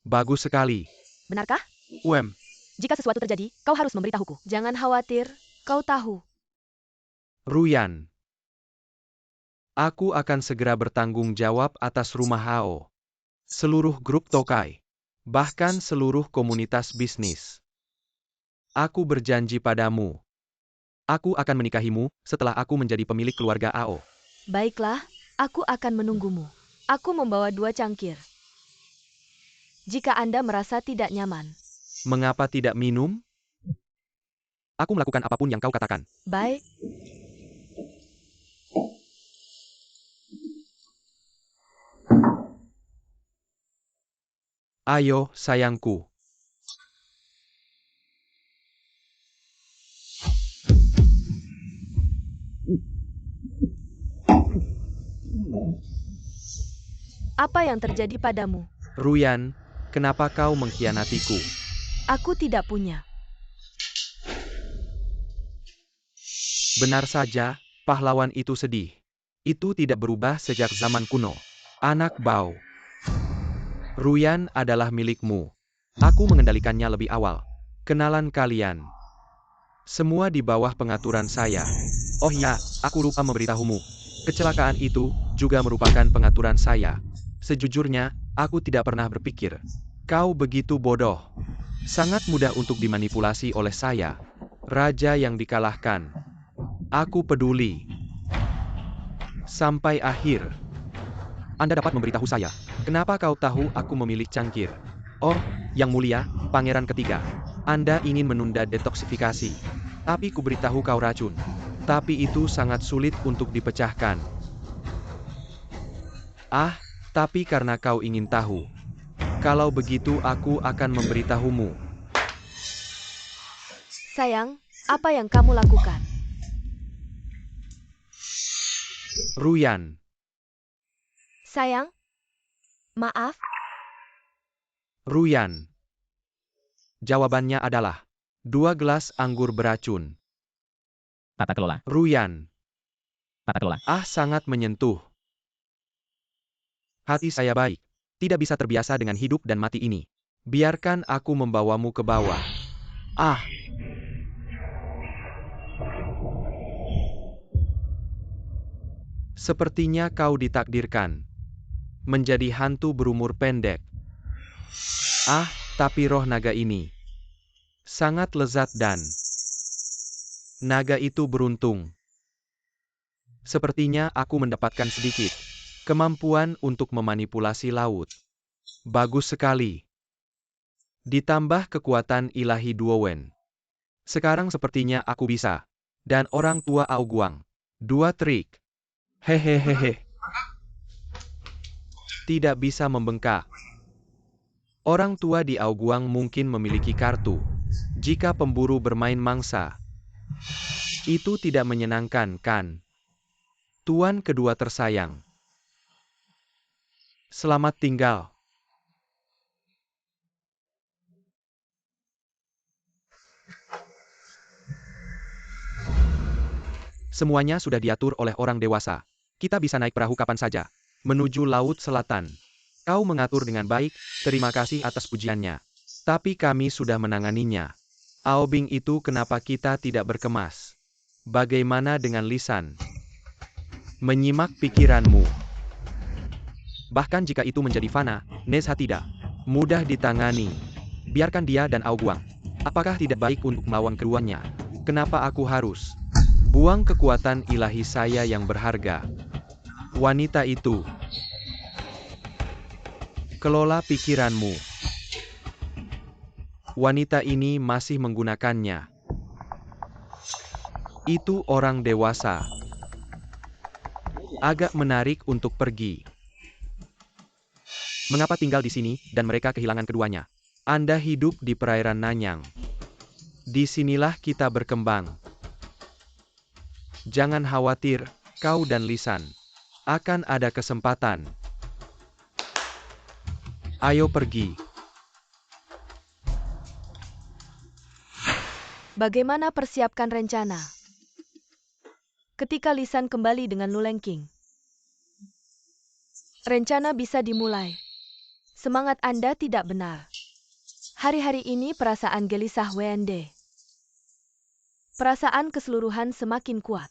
Bagus sekali. Benarkah? Jika sesuatu terjadi, kau harus memberitahuku. Jangan khawatir, kau tahu. Ruyan. Aku akan segera bertanggung jawab atas rumah Hao. Seluruh grup Tokai. Bahkan seluruh komunitas bisnis. Aku berjanji padamu. Aku akan menikahimu setelah aku menjadi pemilik keluarga Ao. Baiklah, aku akan menunggumu. Aku membawa 2 cangkir. Jika Anda merasa tidak nyaman. Mengapa tidak minum? Aku melakukan apapun yang kau katakan. Baik. Ayo, sayangku. Apa yang terjadi padamu? Ruyan, kenapa kau mengkhianatiku? Aku tidak punya. Benar saja, pahlawan itu sedih. Itu tidak berubah sejak zaman kuno. Anak bau. Ruyan adalah milikmu. Aku mengendalikannya lebih awal. Kenalan kalian. Semua di bawah pengaturan saya. Oh ya, aku lupa memberitahumu. Kecelakaan itu juga merupakan pengaturan saya. Sejujurnya, aku tidak pernah berpikir. Kau begitu bodoh. Sangat mudah untuk dimanipulasi oleh saya. Raja yang dikalahkan. Aku peduli. Sampai akhir. Anda dapat memberitahu saya, kenapa kau tahu aku memilih cangkir? Oh, yang mulia, pangeran ketiga. Anda ingin menunda detoksifikasi. Tapi kuberitahu kau racun. Tapi itu sangat sulit untuk dipecahkan. Ah, tapi karena kau ingin tahu. Kalau begitu aku akan memberitahumu. Sayang, apa yang kamu lakukan? Ruyan. Sayang, maaf. Ruyan. Jawabannya adalah 2 gelas anggur beracun. Tata kelola. Ruyan. Tata kelola. Ah, sangat menyentuh. Hati saya baik. Tidak bisa terbiasa dengan hidup dan mati ini. Biarkan aku membawamu ke bawah. Ah. Sepertinya kau ditakdirkan menjadi hantu berumur pendek. Ah, tapi roh naga ini sangat lezat dan naga itu beruntung. Sepertinya aku mendapatkan sedikit kemampuan untuk memanipulasi laut. Bagus sekali. Ditambah kekuatan ilahi Duowen. Sekarang sepertinya aku bisa. Dan orang tua Ao Guang. 2 trik. Hehehehe. Tidak bisa membengkak. Orang tua di Ao Guang mungkin memiliki kartu. Jika pemburu bermain mangsa. Itu tidak menyenangkan, kan? Tuan kedua tersayang. Selamat tinggal. Semuanya sudah diatur oleh orang dewasa. Kita bisa naik perahu kapan saja. Menuju Laut Selatan. Kau mengatur dengan baik, terima kasih atas pujiannya. Tapi kami sudah menanganinya. Aobing itu kenapa kita tidak berkemas? Bagaimana dengan lisan? Menyimak pikiranmu. Bahkan jika itu menjadi fana, Nezha tidak mudah ditangani. Biarkan dia dan Aoguang. Apakah tidak baik untuk melawan keduanya? Kenapa aku harus buang kekuatan ilahi saya yang berharga? Wanita itu. Kelola pikiranmu. Wanita ini masih menggunakannya. Itu orang dewasa. Agak menarik untuk pergi. Mengapa tinggal di sini dan mereka kehilangan keduanya? Anda hidup di perairan Nanyang. Disinilah kita berkembang. Jangan khawatir, kau dan Lisan. Akan ada kesempatan. Ayo pergi. Bagaimana persiapkan rencana? Ketika Lisan kembali dengan Luleng King. Rencana bisa dimulai. Semangat Anda tidak benar. Hari-hari ini perasaan gelisah WND. Perasaan keseluruhan semakin kuat.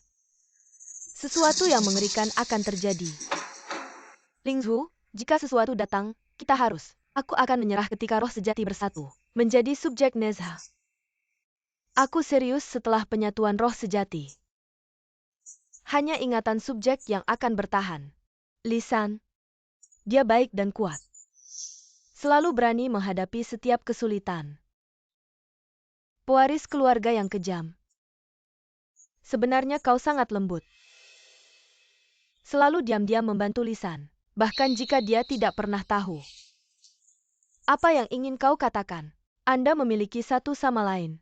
Sesuatu yang mengerikan akan terjadi. Lingzhu, jika sesuatu datang, kita harus. Aku akan menyerah ketika roh sejati bersatu. Menjadi subjek Nezha. Aku serius setelah penyatuan roh sejati. Hanya ingatan subjek yang akan bertahan. Lisan. Dia baik dan kuat. Selalu berani menghadapi setiap kesulitan. Pewaris keluarga yang kejam. Sebenarnya kau sangat lembut. Selalu diam-diam membantu Lisan, bahkan jika dia tidak pernah tahu. Apa yang ingin kau katakan? Anda memiliki satu sama lain.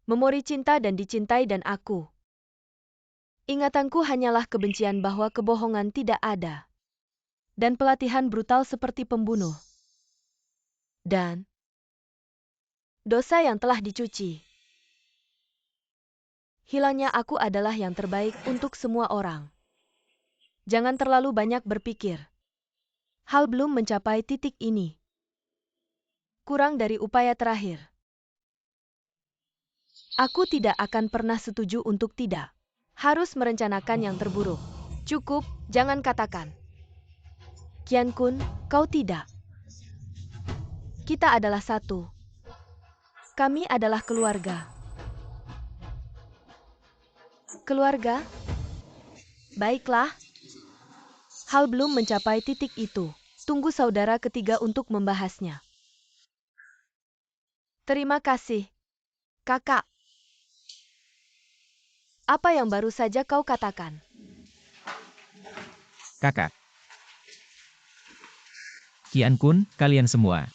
Memori cinta dan dicintai dan aku. Ingatanku hanyalah kebencian bahwa kebohongan tidak ada. Dan pelatihan brutal seperti pembunuh. Dan dosa yang telah dicuci. Hilangnya aku adalah yang terbaik untuk semua orang. Jangan terlalu banyak berpikir. Hal belum mencapai titik ini. Kurang dari upaya terakhir. Aku tidak akan pernah setuju untuk tidak. Harus merencanakan yang terburuk. Cukup, jangan katakan. Qian Kun, kau tidak. Kita adalah satu. Kami adalah keluarga. Keluarga? Baiklah. Hal belum mencapai titik itu. Tunggu saudara ketiga untuk membahasnya. Terima kasih, kakak. Apa yang baru saja kau katakan? Kakak. Qian Kun, kalian semua.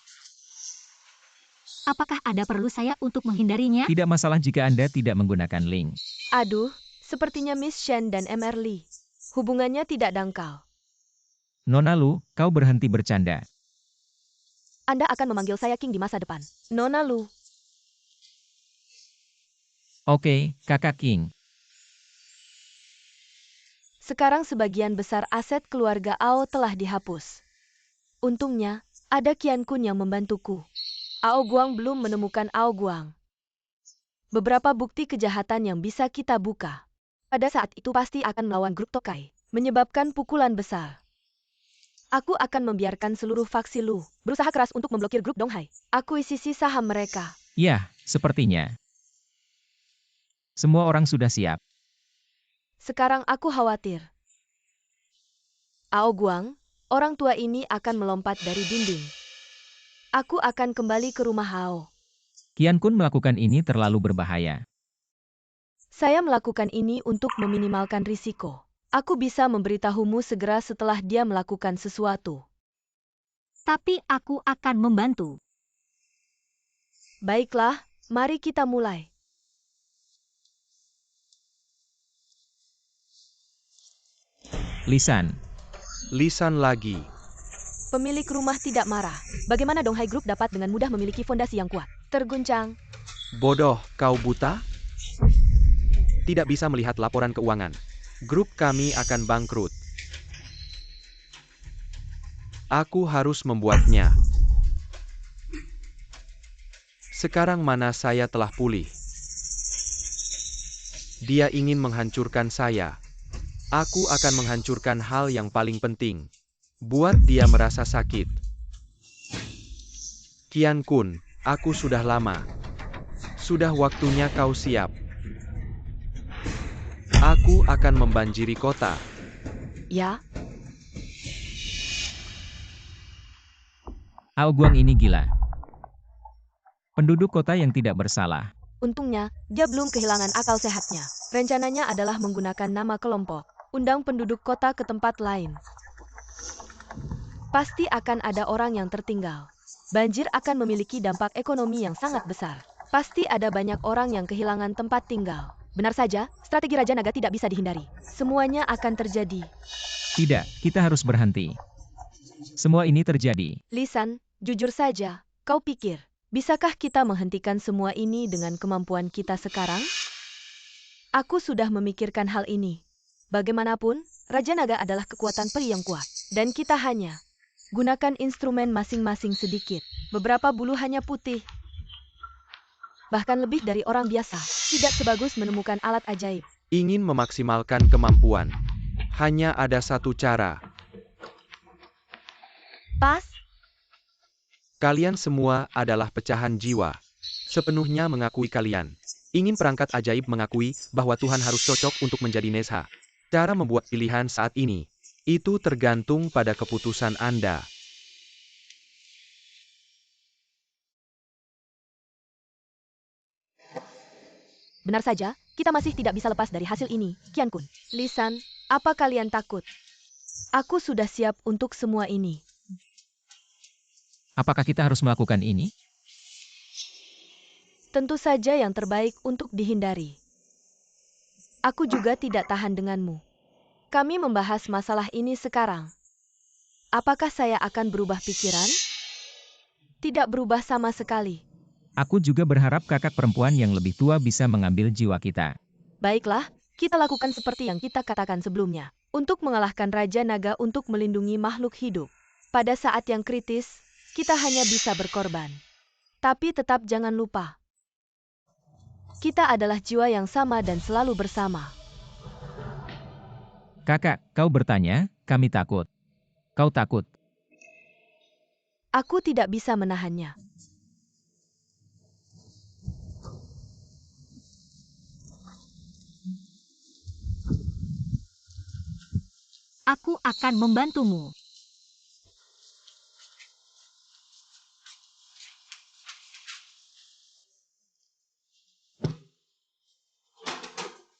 Apakah ada perlu saya untuk menghindarinya? Tidak masalah jika Anda tidak menggunakan link. Aduh, sepertinya Miss Shen dan Mr. Lee. Hubungannya tidak dangkal. Nona Lu, kau berhenti bercanda. Anda akan memanggil saya King di masa depan. Nona Lu. Oke, Kakak King. Sekarang sebagian besar aset keluarga Ao telah dihapus. Untungnya, ada Qian Kun yang membantuku. Ao Guang belum menemukan Ao Guang. Beberapa bukti kejahatan yang bisa kita buka. Pada saat itu pasti akan melawan grup Tokai, menyebabkan pukulan besar. Aku akan membiarkan seluruh faksi Lu berusaha keras untuk memblokir grup Donghai. Akuisisi saham mereka. Ya, sepertinya. Semua orang sudah siap. Sekarang aku khawatir. Ao Guang, orang tua ini akan melompat dari dinding. Aku akan kembali ke rumah Ao. Qian Kun melakukan ini terlalu berbahaya. Saya melakukan ini untuk meminimalkan risiko. Aku bisa memberitahumu segera setelah dia melakukan sesuatu. Tapi aku akan membantu. Baiklah, mari kita mulai. Lisan. Lisan lagi. Pemilik rumah tidak marah. Bagaimana dong High Group dapat dengan mudah memiliki fondasi yang kuat? Terguncang. Bodoh, kau buta? Tidak bisa melihat laporan keuangan. Grup kami akan bangkrut. Aku harus membuatnya. Sekarang mana saya telah pulih. Dia ingin menghancurkan saya. Aku akan menghancurkan hal yang paling penting. Buat dia merasa sakit. Kian Kun, aku sudah lama. Sudah waktunya kau siap. Aku akan membanjiri kota. Ya, Ao Guang ini gila. Penduduk kota yang tidak bersalah. untungnya, dia belum kehilangan akal sehatnya. Rencananya adalah menggunakan nama kelompok, undang penduduk kota ke tempat lain. Pasti akan ada orang yang tertinggal. Banjir akan memiliki dampak ekonomi yang sangat besar. Pasti ada banyak orang yang kehilangan tempat tinggal. Benar saja, strategi Raja Naga tidak bisa dihindari. Semuanya akan terjadi. Tidak, kita harus berhenti. Semua ini terjadi. Lisan, jujur saja, kau pikir, bisakah kita menghentikan semua ini dengan kemampuan kita sekarang? Aku sudah memikirkan hal ini. Bagaimanapun, Raja Naga adalah kekuatan peri yang kuat. Dan kita hanya gunakan instrumen masing-masing sedikit. Beberapa bulu hanya putih. Bahkan lebih dari orang biasa. Tidak sebagus menemukan alat ajaib. Ingin memaksimalkan kemampuan. Hanya ada satu cara. Pas, Kalian semua adalah pecahan jiwa. Sepenuhnya mengakui kalian. Ingin perangkat ajaib mengakui bahwa Tuhan harus cocok untuk menjadi Nesha. Cara membuat pilihan saat ini, itu tergantung pada keputusan Anda. benar saja, kita masih tidak bisa lepas dari hasil ini, Kian Kun. Lisan, apa kalian takut? Aku sudah siap untuk semua ini. Apakah kita harus melakukan ini? Tentu saja yang terbaik untuk dihindari. Aku juga tidak tahan denganmu. Kami membahas masalah ini sekarang. Apakah saya akan berubah pikiran? Tidak berubah sama sekali. Aku juga berharap kakak perempuan yang lebih tua bisa mengambil jiwa kita. Baiklah, kita lakukan seperti yang kita katakan sebelumnya. Untuk mengalahkan Raja Naga untuk melindungi makhluk hidup. Pada saat yang kritis, kita hanya bisa berkorban. Tapi tetap jangan lupa. Kita adalah jiwa yang sama dan selalu bersama. Kakak, kau bertanya, kami takut. Kau takut. Aku tidak bisa menahannya. Aku akan membantumu.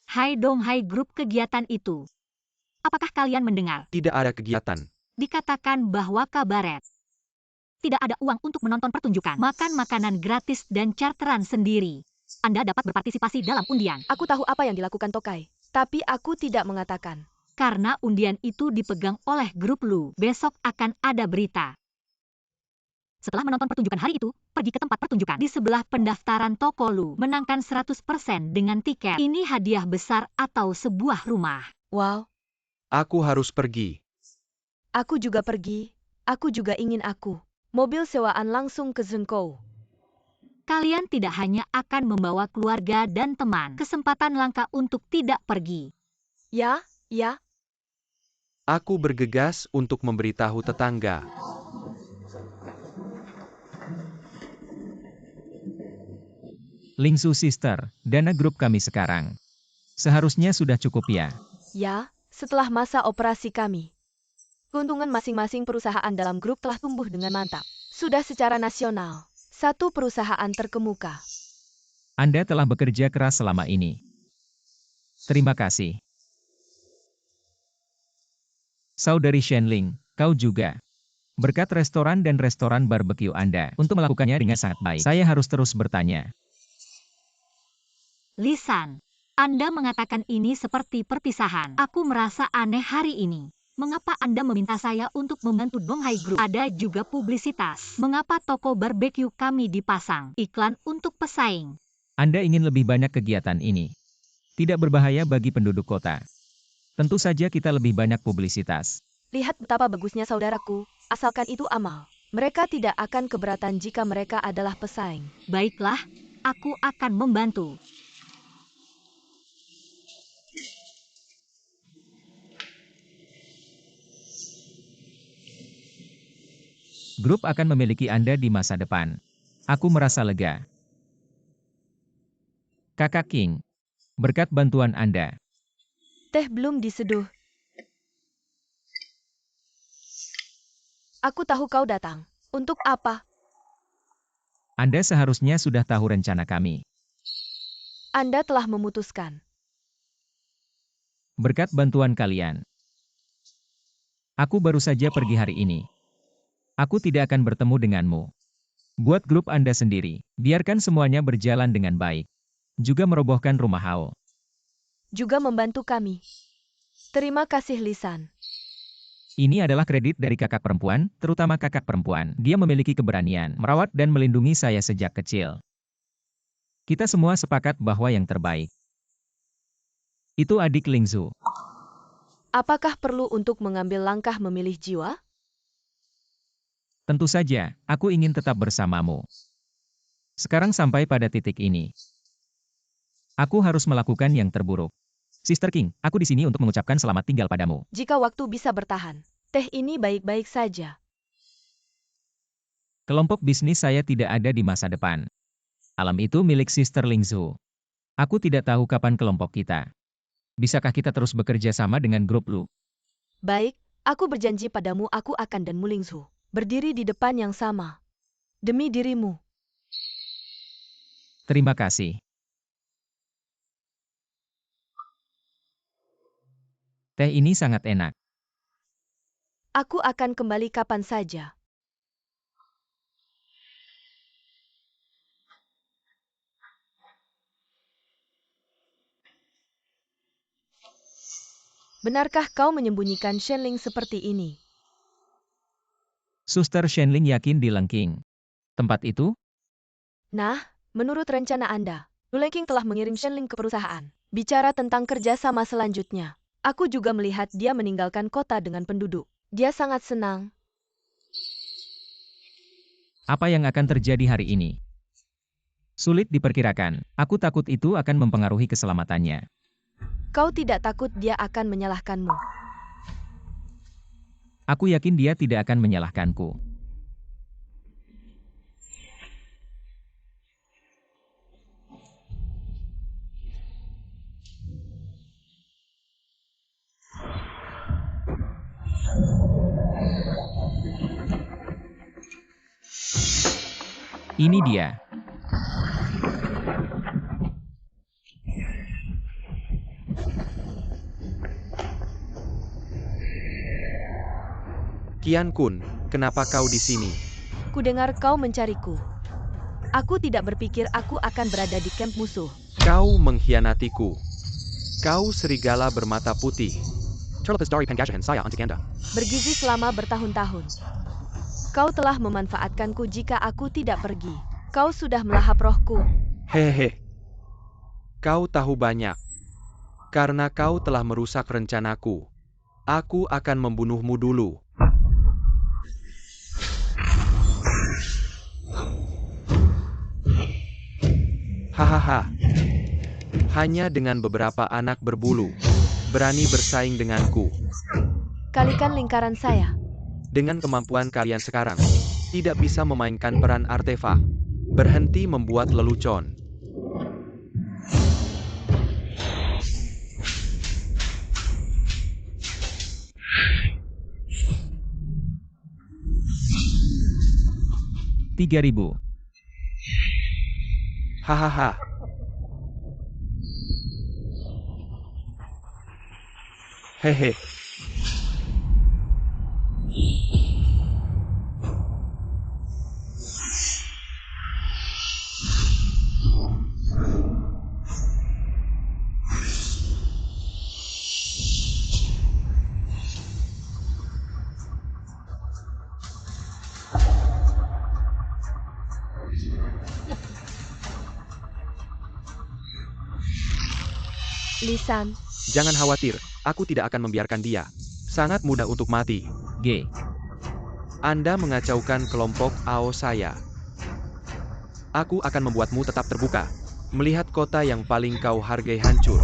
Hai dong Hai Group kegiatan itu. Apakah kalian mendengar? Tidak ada kegiatan. Dikatakan bahwa kabaret. Tidak ada uang untuk menonton pertunjukan, makan makanan gratis dan charteran sendiri. Anda dapat berpartisipasi dalam undian. Aku tahu apa yang dilakukan Tokai, tapi aku tidak mengatakan. Karena undian itu dipegang oleh grup Lu, besok akan ada berita. Setelah menonton pertunjukan hari itu, pergi ke tempat pertunjukan. Di sebelah pendaftaran toko Lu, menangkan 100% dengan tiket. Ini hadiah besar atau sebuah rumah. Wow, Aku harus pergi. aku juga pergi. Aku juga ingin aku. Mobil sewaan langsung ke Zhengkou. Kalian tidak hanya akan membawa keluarga dan teman, kesempatan langka untuk tidak pergi. Ya, ya. Aku bergegas untuk memberitahu tetangga. Lingsu Sister, dana grup kami sekarang. Seharusnya sudah cukup ya. Ya, setelah masa operasi kami. Keuntungan masing-masing perusahaan dalam grup telah tumbuh dengan mantap. Sudah secara nasional. Satu perusahaan terkemuka. Anda telah bekerja keras selama ini. Terima kasih. Saudari Shenling, kau juga. Berkat restoran dan restoran barbecue Anda untuk melakukannya dengan sangat baik. Saya harus terus bertanya. Lisan, Anda mengatakan ini seperti perpisahan. Aku merasa aneh hari ini. Mengapa Anda meminta saya untuk membantu Donghai Group? Ada juga publisitas. Mengapa toko barbeque kami dipasang iklan untuk pesaing? Anda ingin lebih banyak kegiatan ini. Tidak berbahaya bagi penduduk kota. Tentu saja kita lebih banyak publisitas. Lihat betapa bagusnya saudaraku, asalkan itu amal. Mereka tidak akan keberatan jika mereka adalah pesaing. Baiklah, aku akan membantu. Grup akan memiliki Anda di masa depan. Aku merasa lega. Kakak King, berkat bantuan Anda, Teh belum diseduh. Aku tahu kau datang. Untuk apa? Anda seharusnya sudah tahu rencana kami. Anda telah memutuskan. Berkat bantuan kalian, aku baru saja pergi hari ini. Aku tidak akan bertemu denganmu. Buat grup Anda sendiri, biarkan semuanya berjalan dengan baik. Juga merobohkan rumah Hao. Juga membantu kami. Terima kasih Lisan. Ini adalah kredit dari kakak perempuan, terutama kakak perempuan. Dia memiliki keberanian, merawat dan melindungi saya sejak kecil. Kita semua sepakat bahwa yang terbaik itu adik Lingzu. Apakah perlu untuk mengambil langkah memilih jiwa? Tentu saja, aku ingin tetap bersamamu. Sekarang sampai pada titik ini. Aku harus melakukan yang terburuk. Sister King, aku di sini untuk mengucapkan selamat tinggal padamu. Jika waktu bisa bertahan, teh ini baik-baik saja. Kelompok bisnis saya tidak ada di masa depan. Alam itu milik Sister Lingzu. Aku tidak tahu kapan kelompok kita. Bisakah kita terus bekerja sama dengan grup Lu? Baik, aku berjanji padamu aku akan dan Mulingzu berdiri di depan yang sama. Demi dirimu. Terima kasih. Teh ini sangat enak. Aku akan kembali kapan saja. Benarkah kau menyembunyikan Shenling seperti ini? Suster Shenling yakin di Lengking. Tempat itu? Nah, menurut rencana Anda, Lulengking telah mengirim Shenling ke perusahaan. Bicara tentang kerjasama selanjutnya. Aku juga melihat dia meninggalkan kota dengan penduduk. Dia sangat senang. Apa yang akan terjadi hari ini? Sulit diperkirakan. Aku takut itu akan mempengaruhi keselamatannya. Kau tidak takut dia akan menyalahkanmu? Aku yakin dia tidak akan menyalahkanku. Ini dia. Qian Kun, kenapa kau di sini? Kudengar kau mencariku. Aku tidak berpikir aku akan berada di kamp musuh. Kau mengkhianatiku. Kau serigala bermata putih. Terlepas dari penggajahan saya untuk Anda. Bergizi selama bertahun-tahun. Kau telah memanfaatkanku jika aku tidak pergi. Kau sudah melahap rohku. Hehe. Kau tahu banyak. Karena kau telah merusak rencanaku. Aku akan membunuhmu dulu. Hahaha. Hanya dengan beberapa anak berbulu, berani bersaing denganku. Kalikan lingkaran saya. Dengan kemampuan kalian sekarang, tidak bisa memainkan peran artefak. Berhenti membuat lelucon. $3.000. Hahaha. Hehe. Lisan, Jangan khawatir, aku tidak akan membiarkan dia. Sangat mudah untuk mati. G. Anda mengacaukan kelompok AO saya. Aku akan membuatmu tetap terbuka. Melihat kota yang paling kau hargai hancur.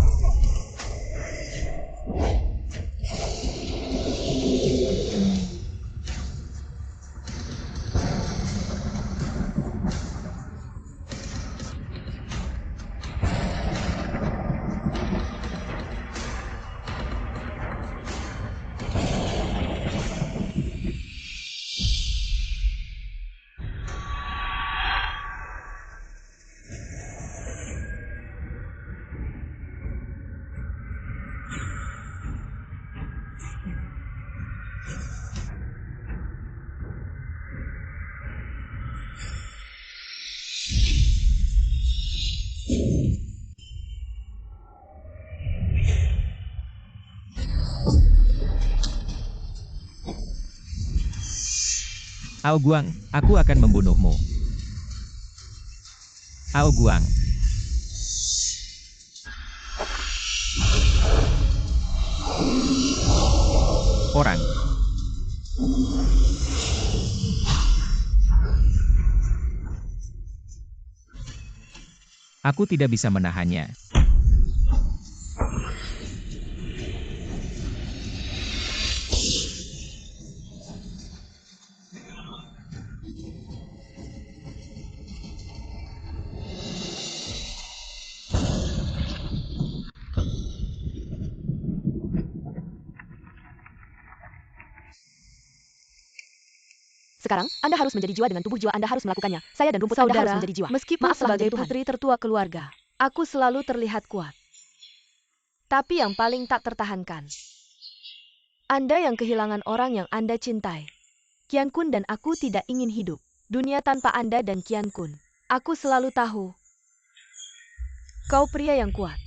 Ao Guang, aku akan membunuhmu. Ao Guang. Orang. Aku tidak bisa menahannya. sekarang, Anda harus menjadi jiwa dengan tubuh jiwa Anda harus melakukannya. Saya dan rumput Anda harus menjadi jiwa. Meskipun Maaf telah sebagai menjadi Tuhan. putri tertua keluarga, aku selalu terlihat kuat. Tapi yang paling tak tertahankan, Anda yang kehilangan orang yang Anda cintai. Qian Kun dan aku tidak ingin hidup dunia tanpa Anda dan Qian Kun. Aku selalu tahu, kau pria yang kuat.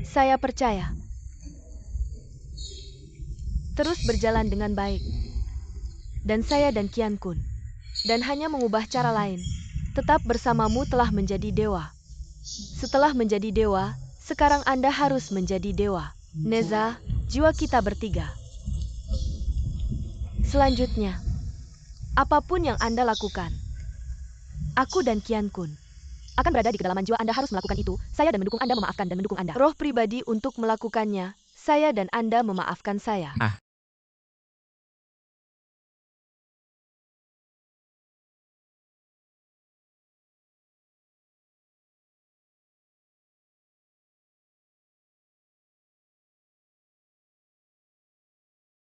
Saya percaya. Terus berjalan dengan baik. Dan saya dan Qian Kun. Dan hanya mengubah cara lain. Tetap bersamamu telah menjadi dewa. Setelah menjadi dewa, sekarang Anda harus menjadi dewa. Neza, jiwa kita bertiga. Selanjutnya, apapun yang Anda lakukan, aku dan Qian Kun akan berada di kedalaman jiwa Anda harus melakukan itu. Saya dan mendukung Anda memaafkan dan mendukung Anda. Roh pribadi untuk melakukannya. Saya dan Anda memaafkan saya.